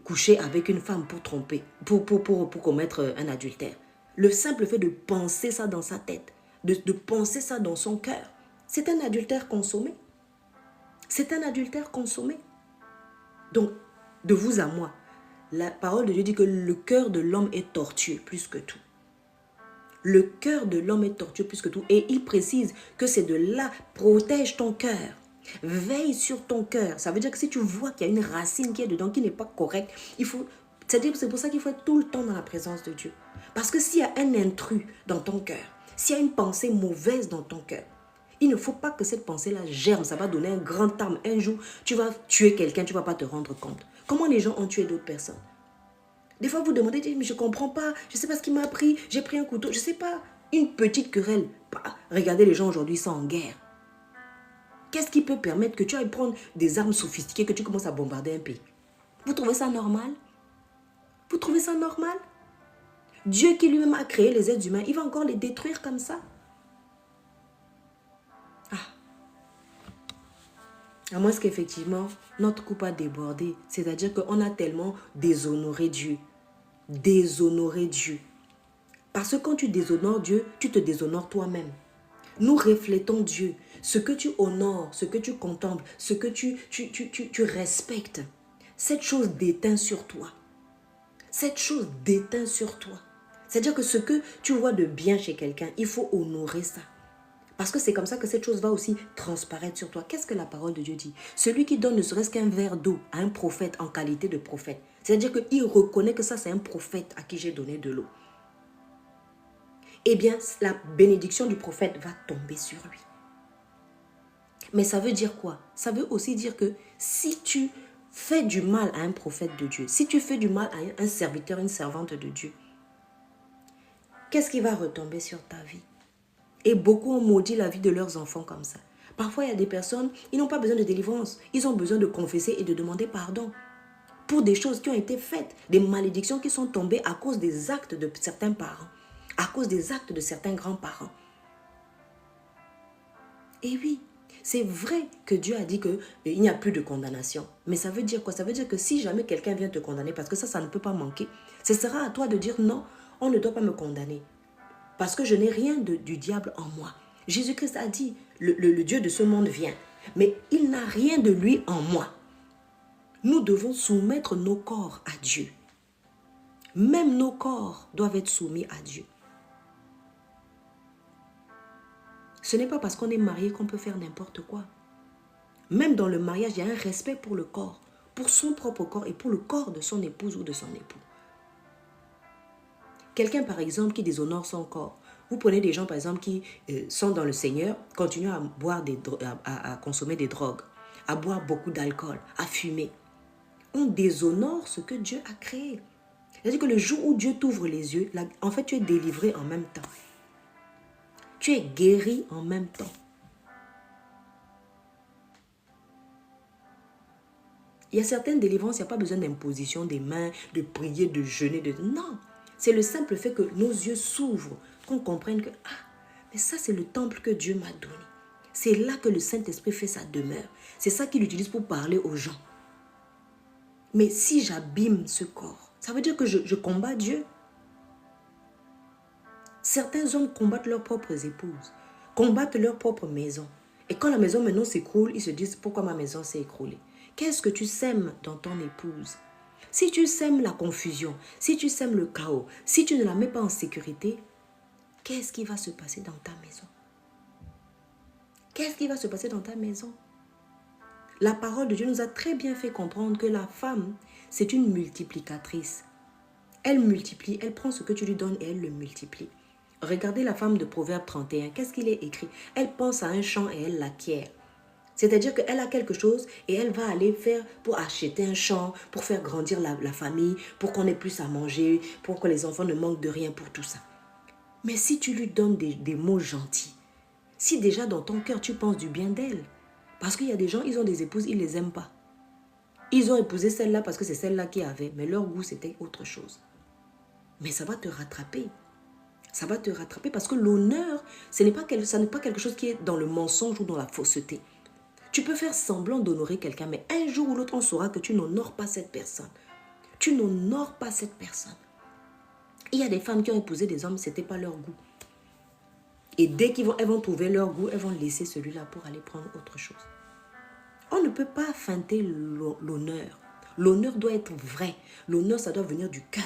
coucher avec une femme pour tromper, pour commettre un adultère. Le simple fait de penser ça dans sa tête, de penser ça dans son cœur, c'est un adultère consommé. C'est un adultère consommé. Donc, de vous à moi, la parole de Dieu dit que le cœur de l'homme est tortueux plus que tout. Le cœur de l'homme est tortueux plus que tout. Et il précise que c'est de là, protège ton cœur. Veille sur ton cœur. Ça veut dire que si tu vois qu'il y a une racine qui est dedans, qui n'est pas correcte, c'est pour ça qu'il faut être tout le temps dans la présence de Dieu. Parce que s'il y a un intrus dans ton cœur, s'il y a une pensée mauvaise dans ton cœur, il ne faut pas que cette pensée-là germe. Ça va donner un grand âme. Un jour, tu vas tuer quelqu'un, tu ne vas pas te rendre compte. Comment les gens ont tué d'autres personnes? Des fois, vous demandez, mais je ne comprends pas, je ne sais pas ce qui m'a pris, j'ai pris un couteau, je ne sais pas, une petite querelle. Regardez, les gens aujourd'hui sont en guerre. Qu'est-ce qui peut permettre que tu ailles prendre des armes sophistiquées, que tu commences à bombarder un pays? Vous trouvez ça normal? Vous trouvez ça normal? Dieu qui lui-même a créé les êtres humains, il va encore les détruire comme ça? À moins qu'effectivement, notre coupe a débordé. C'est-à-dire qu'on a tellement déshonoré Dieu. Déshonoré Dieu. Parce que quand tu déshonores Dieu, tu te déshonores toi-même. Nous reflétons Dieu. Ce que tu honores, ce que tu contemples, ce que tu respectes, cette chose déteint sur toi. Cette chose déteint sur toi. C'est-à-dire que ce que tu vois de bien chez quelqu'un, il faut honorer ça. Parce que c'est comme ça que cette chose va aussi transparaître sur toi. Qu'est-ce que la parole de Dieu dit? Celui qui donne ne serait-ce qu'un verre d'eau à un prophète en qualité de prophète. C'est-à-dire qu'il reconnaît que ça, c'est un prophète à qui j'ai donné de l'eau. Eh bien, la bénédiction du prophète va tomber sur lui. Mais ça veut dire quoi? Ça veut aussi dire que si tu fais du mal à un prophète de Dieu, si tu fais du mal à un serviteur, une servante de Dieu, qu'est-ce qui va retomber sur ta vie? Et beaucoup ont maudit la vie de leurs enfants comme ça. Parfois, il y a des personnes, ils n'ont pas besoin de délivrance. Ils ont besoin de confesser et de demander pardon pour des choses qui ont été faites, des malédictions qui sont tombées à cause des actes de certains parents, à cause des actes de certains grands-parents. Et oui, c'est vrai que Dieu a dit qu'il n'y a plus de condamnation. Mais ça veut dire quoi? Ça veut dire que si jamais quelqu'un vient te condamner, parce que ça ne peut pas manquer, ce sera à toi de dire non, on ne doit pas me condamner. Parce que je n'ai rien du diable en moi. Jésus-Christ a dit, le Dieu de ce monde vient, mais il n'a rien de lui en moi. Nous devons soumettre nos corps à Dieu. Même nos corps doivent être soumis à Dieu. Ce n'est pas parce qu'on est marié qu'on peut faire n'importe quoi. Même dans le mariage, il y a un respect pour le corps, pour son propre corps et pour le corps de son épouse ou de son époux. Quelqu'un, par exemple, qui déshonore son corps. Vous prenez des gens, par exemple, qui sont dans le Seigneur, continuent à boire à consommer des drogues, à boire beaucoup d'alcool, à fumer. On déshonore ce que Dieu a créé. C'est-à-dire que le jour où Dieu t'ouvre les yeux, en fait, tu es délivré en même temps. Tu es guéri en même temps. Il y a certaines délivrances, il n'y a pas besoin d'imposition des mains, de prier, de jeûner. Non, c'est le simple fait que nos yeux s'ouvrent, qu'on comprenne que, mais ça c'est le temple que Dieu m'a donné. C'est là que le Saint-Esprit fait sa demeure. C'est ça qu'il utilise pour parler aux gens. Mais si j'abîme ce corps, ça veut dire que je combats Dieu. Certains hommes combattent leurs propres épouses, combattent leur propre maison. Et quand la maison maintenant s'écroule, ils se disent pourquoi ma maison s'est écroulée. Qu'est-ce que tu sèmes dans ton épouse? Si tu sèmes la confusion, si tu sèmes le chaos, si tu ne la mets pas en sécurité, qu'est-ce qui va se passer dans ta maison? Qu'est-ce qui va se passer dans ta maison? La parole de Dieu nous a très bien fait comprendre que la femme, c'est une multiplicatrice. Elle multiplie, elle prend ce que tu lui donnes et elle le multiplie. Regardez la femme de Proverbe 31, qu'est-ce qu'il est écrit? Elle pense à un champ et elle l'acquiert. C'est-à-dire qu'elle a quelque chose et elle va aller faire pour acheter un champ, pour faire grandir la famille, pour qu'on ait plus à manger, pour que les enfants ne manquent de rien, pour tout ça. Mais si tu lui donnes des mots gentils, si déjà dans ton cœur tu penses du bien d'elle, parce qu'il y a des gens, ils ont des épouses, ils ne les aiment pas. Ils ont épousé celle-là parce que c'est celle-là qui avait, mais leur goût c'était autre chose. Mais ça va te rattraper. Ça va te rattraper parce que l'honneur, ça n'est pas quelque chose qui est dans le mensonge ou dans la fausseté. Tu peux faire semblant d'honorer quelqu'un, mais un jour ou l'autre, on saura que tu n'honores pas cette personne. Tu n'honores pas cette personne. Il y a des femmes qui ont épousé des hommes, ce n'était pas leur goût. Et dès qu'elles vont trouver leur goût, elles vont laisser celui-là pour aller prendre autre chose. On ne peut pas feinter l'honneur. L'honneur doit être vrai. L'honneur, ça doit venir du cœur.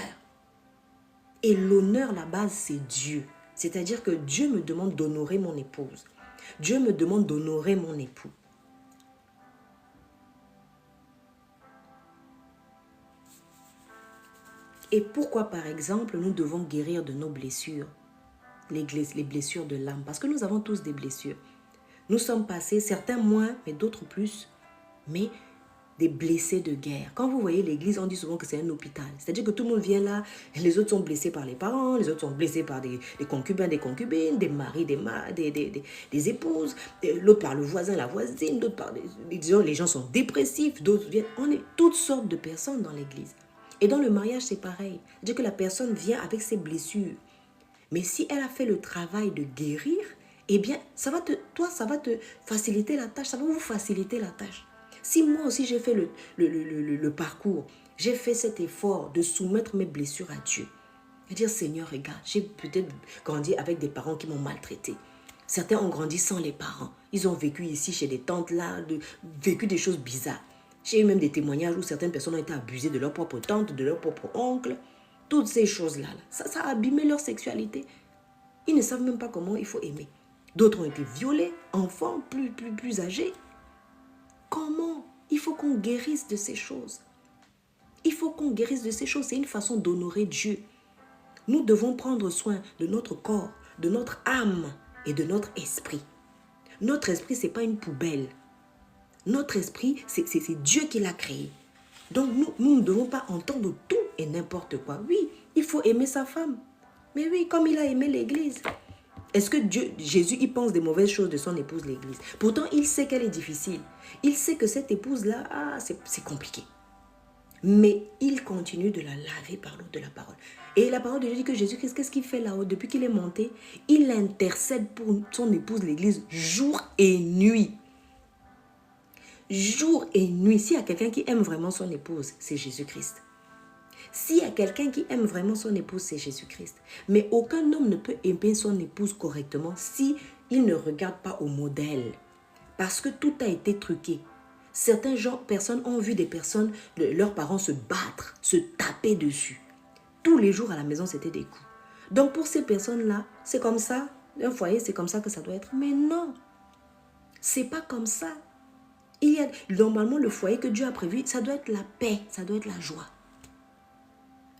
Et l'honneur, la base, c'est Dieu. C'est-à-dire que Dieu me demande d'honorer mon épouse. Dieu me demande d'honorer mon époux. Et pourquoi, par exemple, nous devons guérir de nos blessures, les blessures de l'âme? Parce que nous avons tous des blessures. Nous sommes passés, certains moins, mais d'autres plus, mais des blessés de guerre. Quand vous voyez l'église, on dit souvent que c'est un hôpital. C'est-à-dire que tout le monde vient là, et les autres sont blessés par les parents, les autres sont blessés par des concubins, des concubines, des maris, des épouses, l'autre par le voisin, la voisine, d'autres par les gens sont dépressifs, d'autres viennent. On est toutes sortes de personnes dans l'église. Et dans le mariage, c'est pareil. C'est-à-dire que la personne vient avec ses blessures. Mais si elle a fait le travail de guérir, eh bien, ça va te faciliter la tâche, ça va vous faciliter la tâche. Si moi aussi j'ai fait le parcours, j'ai fait cet effort de soumettre mes blessures à Dieu, et dire Seigneur, regarde, j'ai peut-être grandi avec des parents qui m'ont maltraité. Certains ont grandi sans les parents. Ils ont vécu ici chez des tantes là, vécu des choses bizarres. J'ai eu même des témoignages où certaines personnes ont été abusées de leur propre tante, de leur propre oncle. Toutes ces choses-là, ça a abîmé leur sexualité. Ils ne savent même pas comment il faut aimer. D'autres ont été violés, enfants plus âgés. Comment? Il faut qu'on guérisse de ces choses. Il faut qu'on guérisse de ces choses. C'est une façon d'honorer Dieu. Nous devons prendre soin de notre corps, de notre âme et de notre esprit. Notre esprit, ce n'est pas une poubelle. Notre esprit, c'est Dieu qui l'a créé. Donc nous ne devons pas entendre tout et n'importe quoi. Oui, il faut aimer sa femme. Mais oui, comme il a aimé l'église. Est-ce que Jésus, il pense des mauvaises choses de son épouse, l'église? Pourtant, il sait qu'elle est difficile. Il sait que cette épouse-là, c'est compliqué. Mais il continue de la laver par l'eau de la parole. Et la parole de Dieu dit que Jésus-Christ, qu'est-ce qu'il fait là-haut? Depuis qu'il est monté, il intercède pour son épouse, l'église, jour et nuit. Jour et nuit. S'il y a quelqu'un qui aime vraiment son épouse, c'est Jésus-Christ. S'il y a quelqu'un qui aime vraiment son épouse, c'est Jésus-Christ. Mais aucun homme ne peut aimer son épouse correctement si il ne regarde pas au modèle. Parce que tout a été truqué. Certaines personnes ont vu des personnes, leurs parents se battre, se taper dessus. Tous les jours à la maison, c'était des coups. Donc pour ces personnes-là, c'est comme ça. Un foyer, c'est comme ça que ça doit être. Mais non, c'est pas comme ça. Il y a normalement le foyer que Dieu a prévu, ça doit être la paix, ça doit être la joie.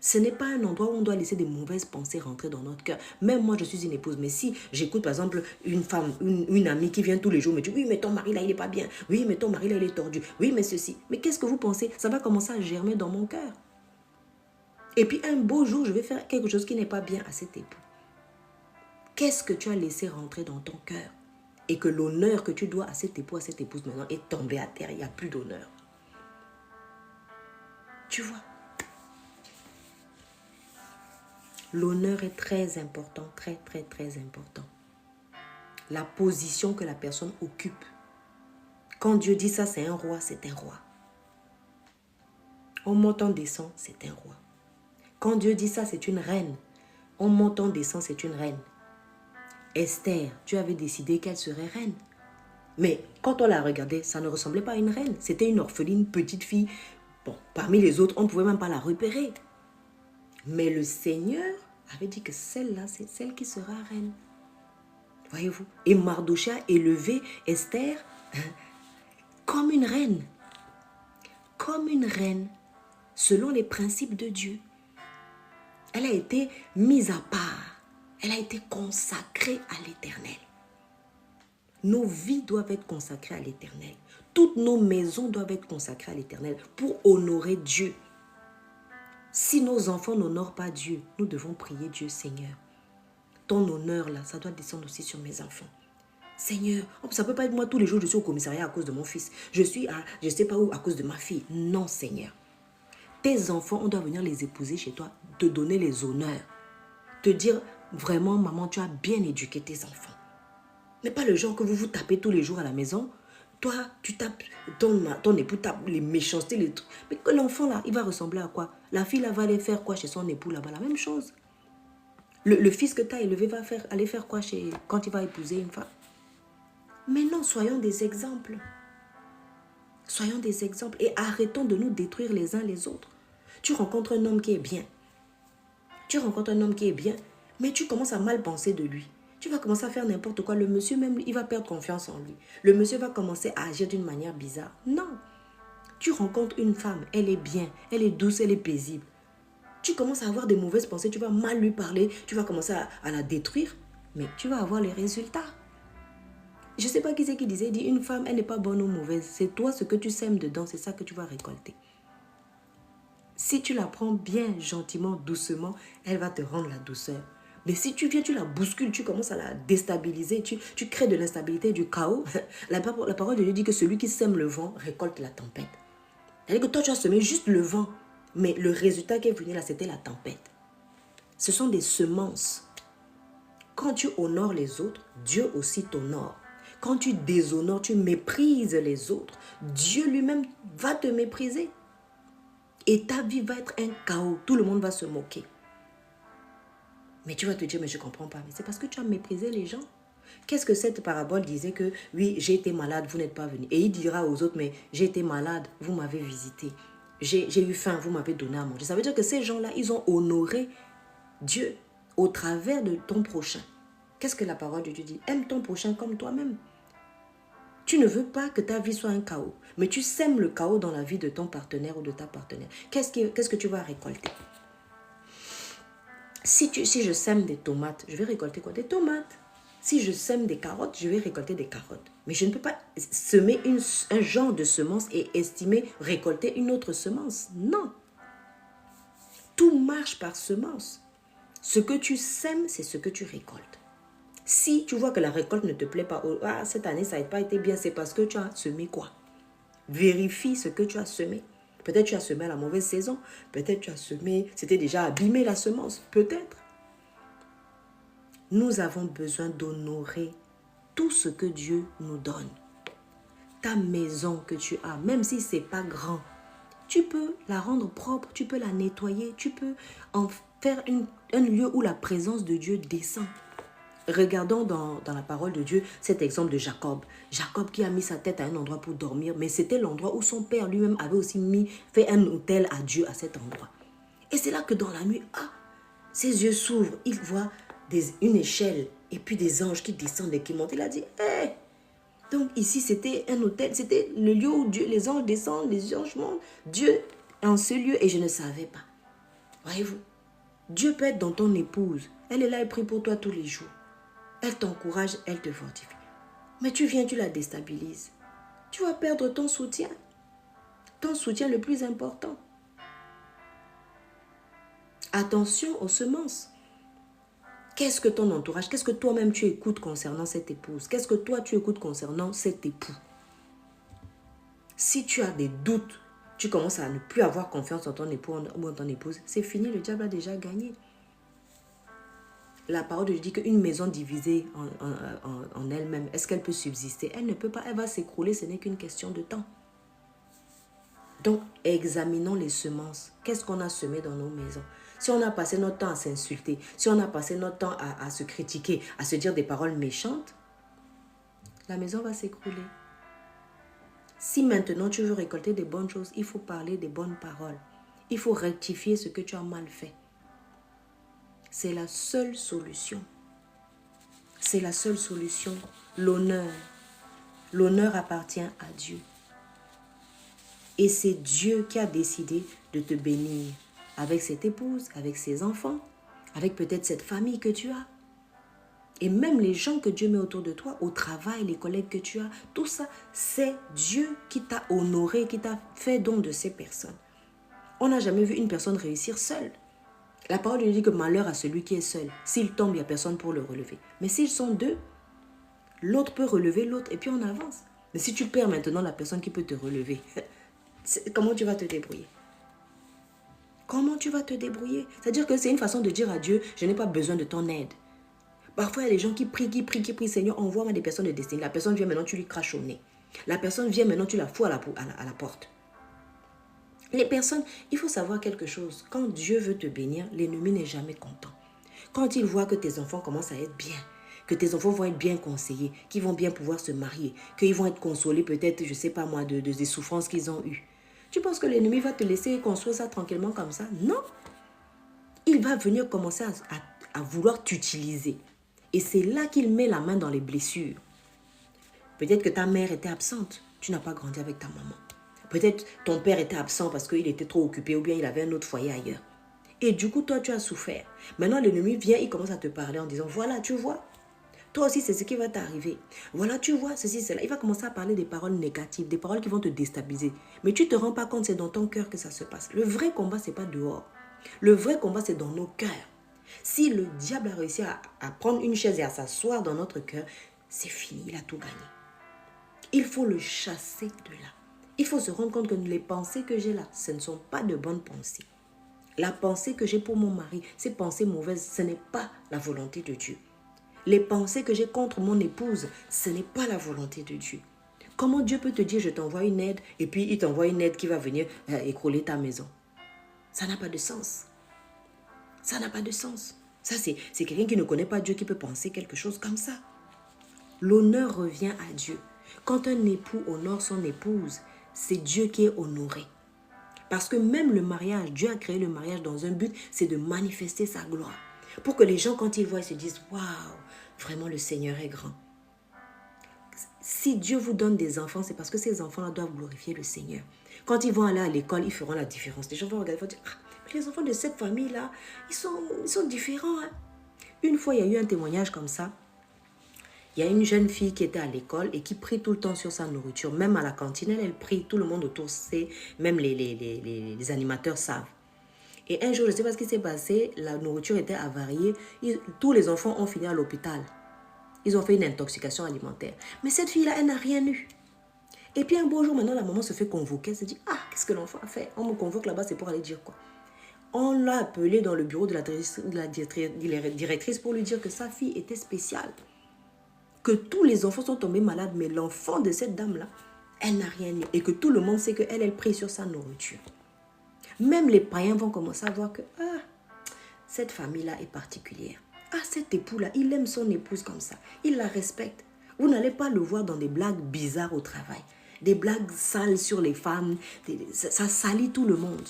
Ce n'est pas un endroit où on doit laisser des mauvaises pensées rentrer dans notre cœur. Même moi, je suis une épouse. Mais si j'écoute, par exemple, une femme, une amie qui vient tous les jours me dit « Oui, mais ton mari, là, il n'est pas bien. Oui, mais ton mari, là, il est tordu. Oui, mais ceci. » Mais qu'est-ce que vous pensez? Ça va commencer à germer dans mon cœur. Et puis, un beau jour, je vais faire quelque chose qui n'est pas bien à cet époux. Qu'est-ce que tu as laissé rentrer dans ton cœur? Et que l'honneur que tu dois à cet époux, à cette épouse, maintenant, est tombé à terre. Il n'y a plus d'honneur. Tu vois? L'honneur est très important, très important. La position que la personne occupe. Quand Dieu dit ça, c'est un roi, c'est un roi. On monte, on descend, c'est un roi. Quand Dieu dit ça, c'est une reine. On monte, on descend, c'est une reine. Esther, Dieu avait décidé qu'elle serait reine. Mais quand on la regardait, ça ne ressemblait pas à une reine. C'était une orpheline, petite fille. Bon, parmi les autres, on ne pouvait même pas la repérer. Mais le Seigneur avait dit que celle-là, c'est celle qui sera reine. Voyez-vous? Et Mardochée a élevé Esther comme une reine. Comme une reine, selon les principes de Dieu. Elle a été mise à part. Elle a été consacrée à l'Éternel. Nos vies doivent être consacrées à l'Éternel. Toutes nos maisons doivent être consacrées à l'Éternel pour honorer Dieu. Si nos enfants n'honorent pas Dieu, nous devons prier Dieu, Seigneur. Ton honneur, là, ça doit descendre aussi sur mes enfants. Seigneur, ça ne peut pas être moi tous les jours, je suis au commissariat à cause de mon fils. Je suis à, je ne sais pas où, à cause de ma fille. Non, Seigneur. Tes enfants, on doit venir les épouser chez toi, te donner les honneurs. Te dire, vraiment, maman, tu as bien éduqué tes enfants. Mais pas le genre que vous vous tapez tous les jours à la maison. Toi, tu tapes, ton époux tape les méchancetés, les trucs. Mais que l'enfant, là, il va ressembler à quoi? La fille, là, va aller faire quoi chez son époux, là-bas? La même chose. Le fils que tu as élevé va aller faire quoi quand il va épouser une femme? Mais non, soyons des exemples. Soyons des exemples et arrêtons de nous détruire les uns les autres. Tu rencontres un homme qui est bien. Tu rencontres un homme qui est bien, mais tu commences à mal penser de lui. Tu vas commencer à faire n'importe quoi. Le monsieur même, il va perdre confiance en lui. Le monsieur va commencer à agir d'une manière bizarre. Non. Tu rencontres une femme, elle est bien, elle est douce, elle est paisible. Tu commences à avoir des mauvaises pensées, tu vas mal lui parler, tu vas commencer à la détruire, mais tu vas avoir les résultats. Je ne sais pas qui c'est qui disait, il dit une femme, elle n'est pas bonne ou mauvaise. C'est toi, ce que tu sèmes dedans, c'est ça que tu vas récolter. Si tu la prends bien, gentiment, doucement, elle va te rendre la douceur. Mais si tu viens, tu la bouscules, tu commences à la déstabiliser, tu crées de l'instabilité, du chaos. La parole de Dieu dit que celui qui sème le vent récolte la tempête. C'est-à-dire que toi, tu as semé juste le vent, mais le résultat qui est venu là, c'était la tempête. Ce sont des semences. Quand tu honores les autres, Dieu aussi t'honore. Quand tu déshonores, tu méprises les autres, Dieu lui-même va te mépriser. Et ta vie va être un chaos. Tout le monde va se moquer. Mais tu vas te dire, mais je ne comprends pas. Mais c'est parce que tu as méprisé les gens. Qu'est-ce que cette parabole disait que, oui, j'ai été malade, vous n'êtes pas venu. Et il dira aux autres, mais j'ai été malade, vous m'avez visité. J'ai eu faim, vous m'avez donné à manger. Ça veut dire que ces gens-là, ils ont honoré Dieu au travers de ton prochain. Qu'est-ce que la parole de Dieu dit? Aime ton prochain comme toi-même. Tu ne veux pas que ta vie soit un chaos, mais tu sèmes le chaos dans la vie de ton partenaire ou de ta partenaire. Qu'est-ce que tu vas récolter? Si je sème des tomates, je vais récolter quoi? Des tomates. Si je sème des carottes, je vais récolter des carottes. Mais je ne peux pas semer un genre de semence et estimer récolter une autre semence. Non. Tout marche par semence. Ce que tu sèmes, c'est ce que tu récoltes. Si tu vois que la récolte ne te plaît pas, cette année ça n'a pas été bien, c'est parce que tu as semé quoi? Vérifie ce que tu as semé. Peut-être tu as semé à la mauvaise saison. Peut-être tu as semé, c'était déjà abîmé la semence. Peut-être. Nous avons besoin d'honorer tout ce que Dieu nous donne. Ta maison que tu as, même si ce n'est pas grand, tu peux la rendre propre, tu peux la nettoyer, tu peux en faire un lieu où la présence de Dieu descend. Regardons dans la parole de Dieu cet exemple de Jacob. Jacob qui a mis sa tête à un endroit pour dormir, mais c'était l'endroit où son père lui-même avait aussi fait un autel à Dieu à cet endroit. Et c'est là que dans la nuit, ses yeux s'ouvrent, il voit une échelle et puis des anges qui descendent et qui montent. Il a dit, hé! Donc ici c'était un autel, c'était le lieu où Dieu, les anges descendent, les anges montent. Dieu est en ce lieu et je ne savais pas. Voyez-vous, Dieu peut être dans ton épouse. Elle est là et prie pour toi tous les jours. Elle t'encourage, elle te fortifie. Mais tu viens, tu la déstabilises. Tu vas perdre ton soutien. Ton soutien le plus important. Attention aux semences. Qu'est-ce que ton entourage, qu'est-ce que toi-même tu écoutes concernant cette épouse? Qu'est-ce que toi tu écoutes concernant cet époux? Si tu as des doutes, tu commences à ne plus avoir confiance en ton époux ou en ton épouse, c'est fini, le diable a déjà gagné. La parole de Dieu dit qu'une maison divisée en elle-même, est-ce qu'elle peut subsister? Elle ne peut pas, elle va s'écrouler, ce n'est qu'une question de temps. Donc, examinons les semences. Qu'est-ce qu'on a semé dans nos maisons? Si on a passé notre temps à s'insulter, si on a passé notre temps à se critiquer, à se dire des paroles méchantes, la maison va s'écrouler. Si maintenant tu veux récolter des bonnes choses, il faut parler des bonnes paroles. Il faut rectifier ce que tu as mal fait. C'est la seule solution. C'est la seule solution. L'honneur. L'honneur appartient à Dieu. Et c'est Dieu qui a décidé de te bénir avec cette épouse, avec ses enfants, avec peut-être cette famille que tu as. Et même les gens que Dieu met autour de toi, au travail, les collègues que tu as, tout ça, c'est Dieu qui t'a honoré, qui t'a fait don de ces personnes. On n'a jamais vu une personne réussir seule. La parole nous dit que malheur à celui qui est seul. S'il tombe, il n'y a personne pour le relever. Mais s'ils sont deux, l'autre peut relever l'autre et puis on avance. Mais si tu perds maintenant la personne qui peut te relever, comment tu vas te débrouiller? Comment tu vas te débrouiller? C'est-à-dire que c'est une façon de dire à Dieu, je n'ai pas besoin de ton aide. Parfois, il y a des gens qui prient, Seigneur, envoie-moi des personnes de destinée. La personne vient maintenant, tu lui craches au nez. La personne vient maintenant, tu la fous à la porte. Les personnes, il faut savoir quelque chose. Quand Dieu veut te bénir, l'ennemi n'est jamais content. Quand il voit que tes enfants commencent à être bien, que tes enfants vont être bien conseillés, qu'ils vont bien pouvoir se marier, qu'ils vont être consolés peut-être, je ne sais pas moi, des souffrances qu'ils ont eues. Tu penses que l'ennemi va te laisser construire ça tranquillement comme ça? Non. Il va venir commencer à vouloir t'utiliser. Et c'est là qu'il met la main dans les blessures. Peut-être que ta mère était absente. Tu n'as pas grandi avec ta maman. Peut-être ton père était absent parce qu'il était trop occupé ou bien il avait un autre foyer ailleurs. Et du coup, toi, tu as souffert. Maintenant, l'ennemi vient, il commence à te parler en disant, voilà, tu vois, toi aussi, c'est ce qui va t'arriver. Voilà, tu vois, ceci, cela. Il va commencer à parler des paroles négatives, des paroles qui vont te déstabiliser. Mais tu ne te rends pas compte, c'est dans ton cœur que ça se passe. Le vrai combat, ce n'est pas dehors. Le vrai combat, c'est dans nos cœurs. Si le diable a réussi à prendre une chaise et à s'asseoir dans notre cœur, c'est fini, il a tout gagné. Il faut le chasser de là. Il faut se rendre compte que les pensées que j'ai là, ce ne sont pas de bonnes pensées. La pensée que j'ai pour mon mari, ces pensées mauvaises, ce n'est pas la volonté de Dieu. Les pensées que j'ai contre mon épouse, ce n'est pas la volonté de Dieu. Comment Dieu peut te dire, je t'envoie une aide, et puis il t'envoie une aide qui va venir écrouler ta maison? Ça n'a pas de sens. Ça n'a pas de sens. Ça, c'est quelqu'un qui ne connaît pas Dieu qui peut penser quelque chose comme ça. L'honneur revient à Dieu. Quand un époux honore son épouse, c'est Dieu qui est honoré. Parce que même le mariage, Dieu a créé le mariage dans un but, c'est de manifester sa gloire. Pour que les gens, quand ils voient, ils se disent, waouh, vraiment le Seigneur est grand. Si Dieu vous donne des enfants, c'est parce que ces enfants-là doivent glorifier le Seigneur. Quand ils vont aller à l'école, ils feront la différence. Les gens vont regarder, ils vont dire, ah, les enfants de cette famille-là, ils sont différents. Hein? Une fois, il y a eu un témoignage comme ça. Il y a une jeune fille qui était à l'école et qui prie tout le temps sur sa nourriture. Même à la cantine, elle prie. Tout le monde autour sait, même les animateurs savent. Et un jour, je ne sais pas ce qui s'est passé, la nourriture était avariée. Tous les enfants ont fini à l'hôpital. Ils ont fait une intoxication alimentaire. Mais cette fille-là, elle n'a rien eu. Et puis un beau jour, maintenant, la maman se fait convoquer. Elle se dit, ah, qu'est-ce que l'enfant a fait? On me convoque là-bas, c'est pour aller dire quoi? On l'a appelée dans le bureau de la directrice pour lui dire que sa fille était spéciale. Que tous les enfants sont tombés malades, mais l'enfant de cette dame-là, elle n'a rien eu. Et que tout le monde sait qu'elle, elle prie sur sa nourriture. Même les païens vont commencer à voir que cette famille-là est particulière. Ah, cet époux-là, il aime son épouse comme ça. Il la respecte. Vous n'allez pas le voir dans des blagues bizarres au travail. Des blagues sales sur les femmes. Ça salit tout le monde.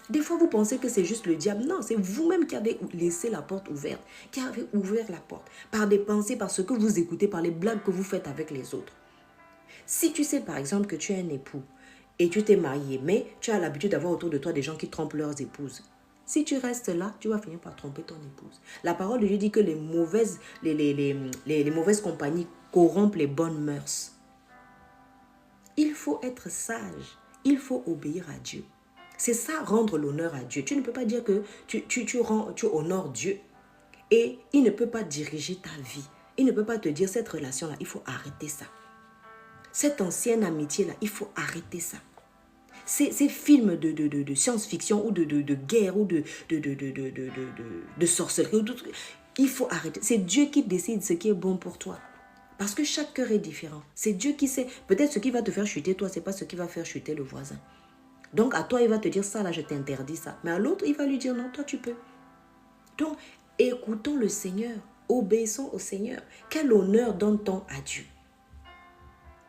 Des fois, vous pensez que c'est juste le diable. Non, c'est vous-même qui avez laissé la porte ouverte. Qui avez ouvert la porte. Par des pensées, par ce que vous écoutez, par les blagues que vous faites avec les autres. Si tu sais par exemple que tu es un époux et tu t'es marié, mais tu as l'habitude d'avoir autour de toi des gens qui trompent leurs épouses. Si tu restes là, tu vas finir par tromper ton épouse. La parole de Dieu dit que les mauvaises compagnies corrompent les bonnes mœurs. Il faut être sage. Il faut obéir à Dieu. C'est ça, rendre l'honneur à Dieu. Tu ne peux pas dire que tu honores Dieu et il ne peut pas diriger ta vie. Il ne peut pas te dire cette relation-là, il faut arrêter ça. Cette ancienne amitié-là, il faut arrêter ça. Ces films de science-fiction ou de guerre ou de sorcellerie, il faut arrêter. C'est Dieu qui décide ce qui est bon pour toi. Parce que chaque cœur est différent. C'est Dieu qui sait. Peut-être ce qui va te faire chuter, toi, ce n'est pas ce qui va faire chuter le voisin. Donc à toi, il va te dire ça, là, je t'interdis ça. Mais à l'autre, il va lui dire non, toi, tu peux. Donc, écoutons le Seigneur, obéissons au Seigneur. Quel honneur donne-t-on à Dieu?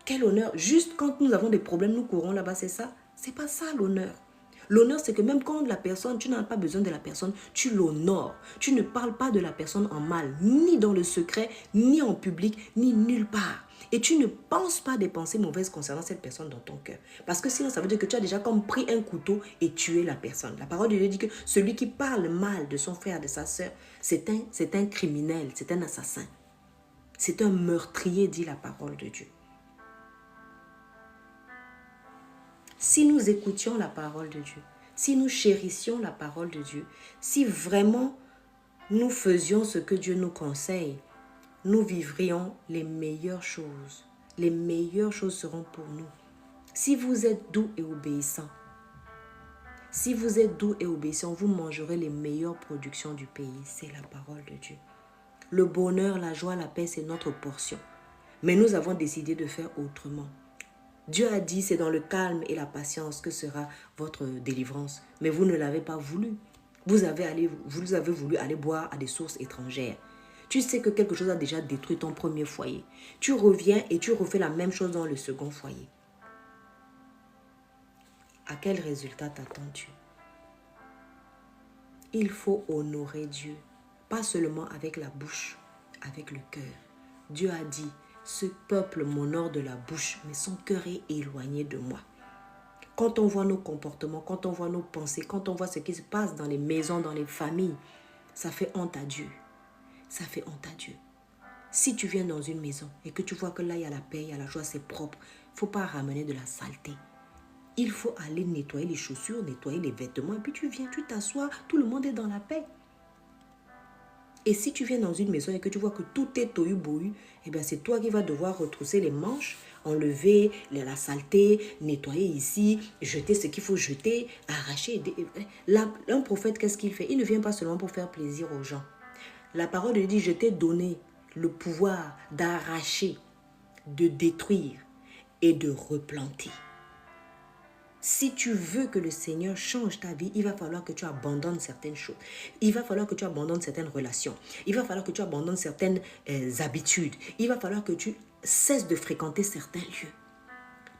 Quel honneur? Juste quand nous avons des problèmes, nous courons là-bas, c'est ça? C'est pas ça l'honneur. L'honneur, c'est que même quand la personne, tu n'as pas besoin de la personne, tu l'honores. Tu ne parles pas de la personne en mal, ni dans le secret, ni en public, ni nulle part. Et tu ne penses pas des pensées mauvaises concernant cette personne dans ton cœur. Parce que sinon, ça veut dire que tu as déjà comme pris un couteau et tué la personne. La parole de Dieu dit que celui qui parle mal de son frère, de sa sœur, c'est un criminel, c'est un assassin. C'est un meurtrier, dit la parole de Dieu. Si nous écoutions la parole de Dieu, si nous chérissions la parole de Dieu, si vraiment nous faisions ce que Dieu nous conseille, nous vivrions les meilleures choses. Les meilleures choses seront pour nous. Si vous êtes doux et obéissants, vous mangerez les meilleures productions du pays. C'est la parole de Dieu. Le bonheur, la joie, la paix, c'est notre portion. Mais nous avons décidé de faire autrement. Dieu a dit, c'est dans le calme et la patience que sera votre délivrance. Mais vous ne l'avez pas voulu. Vous avez voulu aller boire à des sources étrangères. Tu sais que quelque chose a déjà détruit ton premier foyer. Tu reviens et tu refais la même chose dans le second foyer. À quel résultat t'attends-tu? Il faut honorer Dieu, pas seulement avec la bouche, avec le cœur. Dieu a dit, ce peuple m'honore de la bouche, mais son cœur est éloigné de moi. Quand on voit nos comportements, quand on voit nos pensées, quand on voit ce qui se passe dans les maisons, dans les familles, ça fait honte à Dieu. Ça fait honte à Dieu. Si tu viens dans une maison et que tu vois que là, il y a la paix, il y a la joie, c'est propre, il ne faut pas ramener de la saleté. Il faut aller nettoyer les chaussures, nettoyer les vêtements, et puis tu viens, tu t'assois, tout le monde est dans la paix. Et si tu viens dans une maison et que tu vois que tout est tohu-bohu, eh bien c'est toi qui vas devoir retrousser les manches, enlever la saleté, nettoyer ici, jeter ce qu'il faut jeter, arracher. Un prophète, qu'est-ce qu'il fait? Il ne vient pas seulement pour faire plaisir aux gens. La parole de Dieu dit, je t'ai donné le pouvoir d'arracher, de détruire et de replanter. Si tu veux que le Seigneur change ta vie, il va falloir que tu abandonnes certaines choses. Il va falloir que tu abandonnes certaines relations. Il va falloir que tu abandonnes certaines habitudes. Il va falloir que tu cesses de fréquenter certains lieux.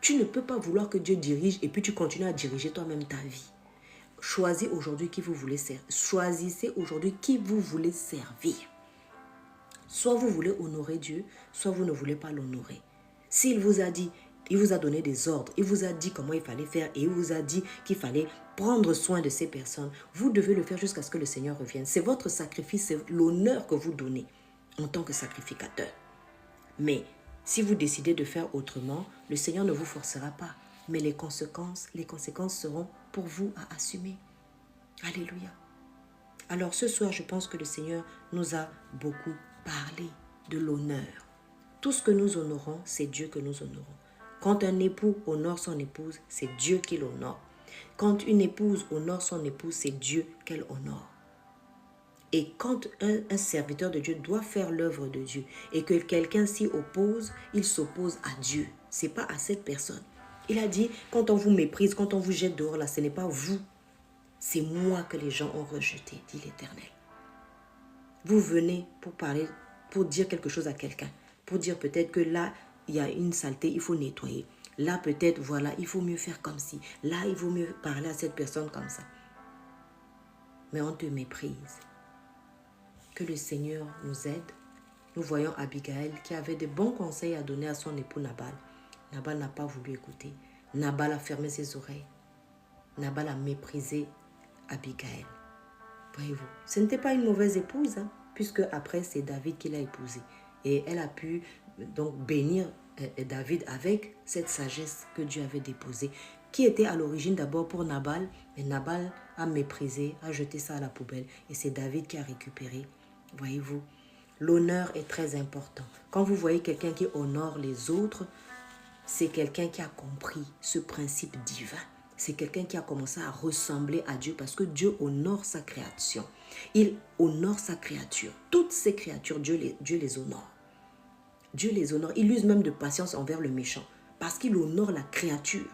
Tu ne peux pas vouloir que Dieu dirige et puis tu continues à diriger toi-même ta vie. Choisissez aujourd'hui qui vous voulez servir. Choisissez aujourd'hui qui vous voulez servir. Soit vous voulez honorer Dieu, soit vous ne voulez pas l'honorer. S'il vous a dit, il vous a donné des ordres, il vous a dit comment il fallait faire et il vous a dit qu'il fallait prendre soin de ces personnes, vous devez le faire jusqu'à ce que le Seigneur revienne. C'est votre sacrifice, c'est l'honneur que vous donnez en tant que sacrificateur. Mais si vous décidez de faire autrement, le Seigneur ne vous forcera pas. Mais les conséquences seront pour vous à assumer. Alléluia. Alors ce soir, je pense que le Seigneur nous a beaucoup parlé de l'honneur. Tout ce que nous honorons, c'est Dieu que nous honorons. Quand un époux honore son épouse, c'est Dieu qui l'honore. Quand une épouse honore son épouse, c'est Dieu qu'elle honore. Et quand un serviteur de Dieu doit faire l'œuvre de Dieu et que quelqu'un s'y oppose, il s'oppose à Dieu. Ce n'est pas à cette personne. Il a dit, quand on vous méprise, quand on vous jette dehors, là, ce n'est pas vous. C'est moi que les gens ont rejeté, dit l'Éternel. Vous venez pour parler, pour dire quelque chose à quelqu'un, pour dire peut-être que là, il y a une saleté, il faut nettoyer. Là, peut-être, voilà, il faut mieux faire comme ci. Là, il vaut mieux parler à cette personne comme ça. Mais on te méprise. Que le Seigneur nous aide. Nous voyons Abigail qui avait de bons conseils à donner à son époux Nabal. Nabal n'a pas voulu écouter. Nabal a fermé ses oreilles. Nabal a méprisé Abigail. Voyez-vous, ce n'était pas une mauvaise épouse, puisque après c'est David qui l'a épousée. Et elle a pu donc bénir David avec cette sagesse que Dieu avait déposée, qui était à l'origine d'abord pour Nabal, mais Nabal a méprisé, a jeté ça à la poubelle, et c'est David qui a récupéré. Voyez-vous, l'honneur est très important. Quand vous voyez quelqu'un qui honore les autres, c'est quelqu'un qui a compris ce principe divin. C'est quelqu'un qui a commencé à ressembler à Dieu parce que Dieu honore sa création. Il honore sa créature. Toutes ses créatures, Dieu les honore. Dieu les honore. Il use même de patience envers le méchant parce qu'il honore la créature.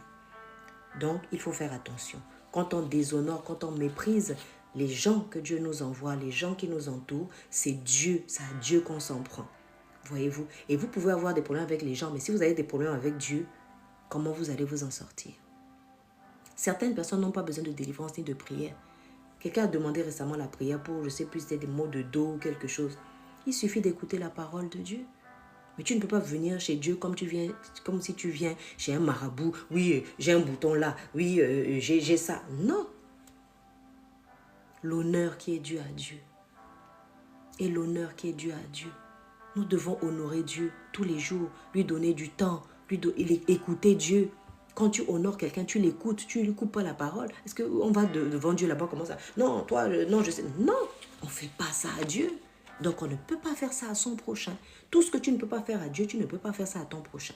Donc, il faut faire attention. Quand on déshonore, quand on méprise les gens que Dieu nous envoie, les gens qui nous entourent, c'est Dieu, c'est à Dieu qu'on s'en prend. Voyez-vous? Et vous pouvez avoir des problèmes avec les gens, mais si vous avez des problèmes avec Dieu, comment vous allez vous en sortir? Certaines personnes n'ont pas besoin de délivrance ni de prière. Quelqu'un a demandé récemment la prière pour, je ne sais plus, c'était des maux de dos ou quelque chose. Il suffit d'écouter la parole de Dieu. Mais tu ne peux pas venir chez Dieu comme si tu viens chez un marabout. Oui, j'ai un bouton là. Oui, j'ai ça. Non. L'honneur qui est dû à Dieu. Et l'honneur qui est dû à Dieu. Nous devons honorer Dieu tous les jours, lui donner du temps, écouter Dieu. Quand tu honores quelqu'un, tu l'écoutes, tu ne lui coupes pas la parole. Est-ce qu'on va devant Dieu là-bas, comment ça? Non, toi, non, je sais. Non, on ne fait pas ça à Dieu. Donc, on ne peut pas faire ça à son prochain. Tout ce que tu ne peux pas faire à Dieu, tu ne peux pas faire ça à ton prochain.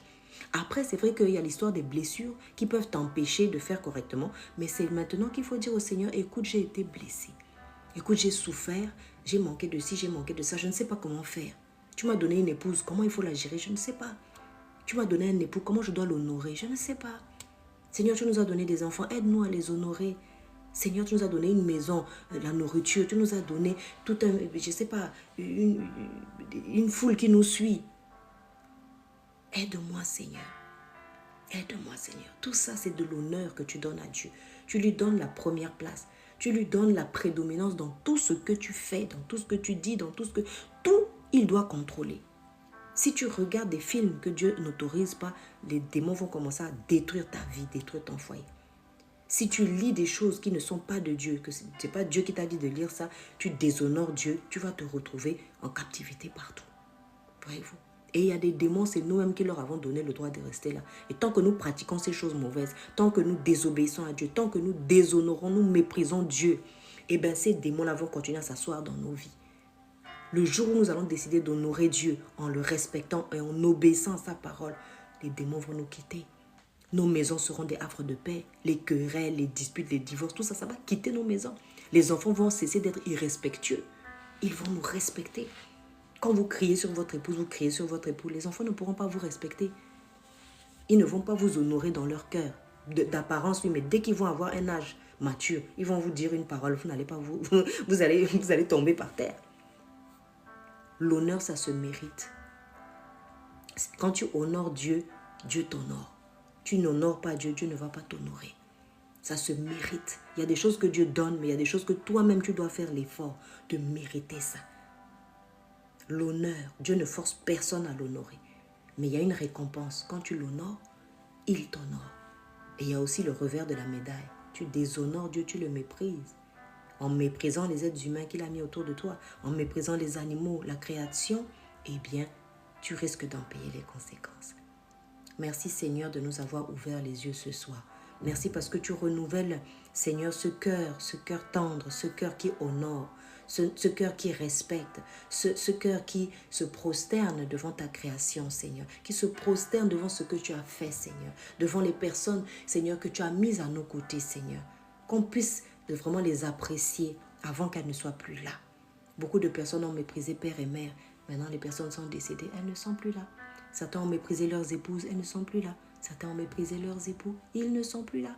Après, c'est vrai qu'il y a l'histoire des blessures qui peuvent t'empêcher de faire correctement. Mais c'est maintenant qu'il faut dire au Seigneur, écoute, j'ai été blessé. Écoute, j'ai souffert, j'ai manqué de ci, j'ai manqué de ça. Je ne sais pas comment faire. Tu m'as donné une épouse, comment il faut la gérer? Je ne sais pas. Tu m'as donné un époux, comment je dois l'honorer? Je ne sais pas. Seigneur, tu nous as donné des enfants, aide-nous à les honorer. Seigneur, tu nous as donné une maison, la nourriture, tu nous as donné tout un, je ne sais pas, une foule qui nous suit. Aide-moi, Seigneur. Aide-moi, Seigneur. Tout ça, c'est de l'honneur que tu donnes à Dieu. Tu lui donnes la première place. Tu lui donnes la prédominance dans tout ce que tu fais, dans tout ce que tu dis, dans tout ce que... Tout, il doit contrôler. Si tu regardes des films que Dieu n'autorise pas, les démons vont commencer à détruire ta vie, détruire ton foyer. Si tu lis des choses qui ne sont pas de Dieu, que ce n'est pas Dieu qui t'a dit de lire ça, tu déshonores Dieu, tu vas te retrouver en captivité partout. Voyez-vous? Et il y a des démons, c'est nous-mêmes qui leur avons donné le droit de rester là. Et tant que nous pratiquons ces choses mauvaises, tant que nous désobéissons à Dieu, tant que nous déshonorons, nous méprisons Dieu, eh bien ces démons-là vont continuer à s'asseoir dans nos vies. Le jour où nous allons décider d'honorer Dieu en le respectant et en obéissant à sa parole, les démons vont nous quitter. Nos maisons seront des havres de paix. Les querelles, les disputes, les divorces, tout ça, ça va quitter nos maisons. Les enfants vont cesser d'être irrespectueux. Ils vont nous respecter. Quand vous criez sur votre épouse, vous criez sur votre époux, les enfants ne pourront pas vous respecter. Ils ne vont pas vous honorer dans leur cœur. D'apparence, oui, mais dès qu'ils vont avoir un âge mature, ils vont vous dire une parole, vous n'allez pas vous allez tomber par terre. L'honneur, ça se mérite. Quand tu honores Dieu, Dieu t'honore. Tu n'honores pas Dieu, Dieu ne va pas t'honorer. Ça se mérite. Il y a des choses que Dieu donne, mais il y a des choses que toi-même, tu dois faire l'effort de mériter ça. L'honneur, Dieu ne force personne à l'honorer. Mais il y a une récompense. Quand tu l'honores, il t'honore. Et il y a aussi le revers de la médaille. Tu déshonores Dieu, tu le méprises. En méprisant les êtres humains qu'il a mis autour de toi, en méprisant les animaux, la création, eh bien, tu risques d'en payer les conséquences. Merci Seigneur de nous avoir ouvert les yeux ce soir. Merci parce que tu renouvelles, Seigneur, ce cœur tendre, ce cœur qui honore, ce cœur qui respecte, ce cœur qui se prosterne devant ta création, Seigneur, qui se prosterne devant ce que tu as fait, Seigneur, devant les personnes, Seigneur, que tu as mises à nos côtés, Seigneur, qu'on puisse vraiment les apprécier avant qu'elles ne soient plus là. Beaucoup de personnes ont méprisé père et mère. Maintenant, les personnes sont décédées, elles ne sont plus là. Certains ont méprisé leurs épouses, elles ne sont plus là. Certains ont méprisé leurs époux, ils ne sont plus là.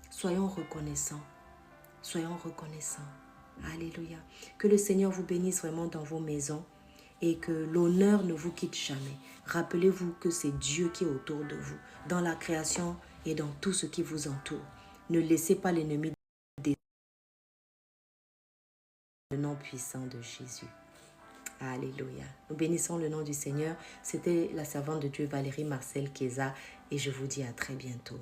Soyons reconnaissants. Soyons reconnaissants. Alléluia. Que le Seigneur vous bénisse vraiment dans vos maisons et que l'honneur ne vous quitte jamais. Rappelez-vous que c'est Dieu qui est autour de vous, dans la création et dans tout ce qui vous entoure. Ne laissez pas l'ennemi détruire le nom puissant de Jésus. Alléluia. Nous bénissons le nom du Seigneur. C'était la servante de Dieu Valérie Marcel Keza et je vous dis à très bientôt.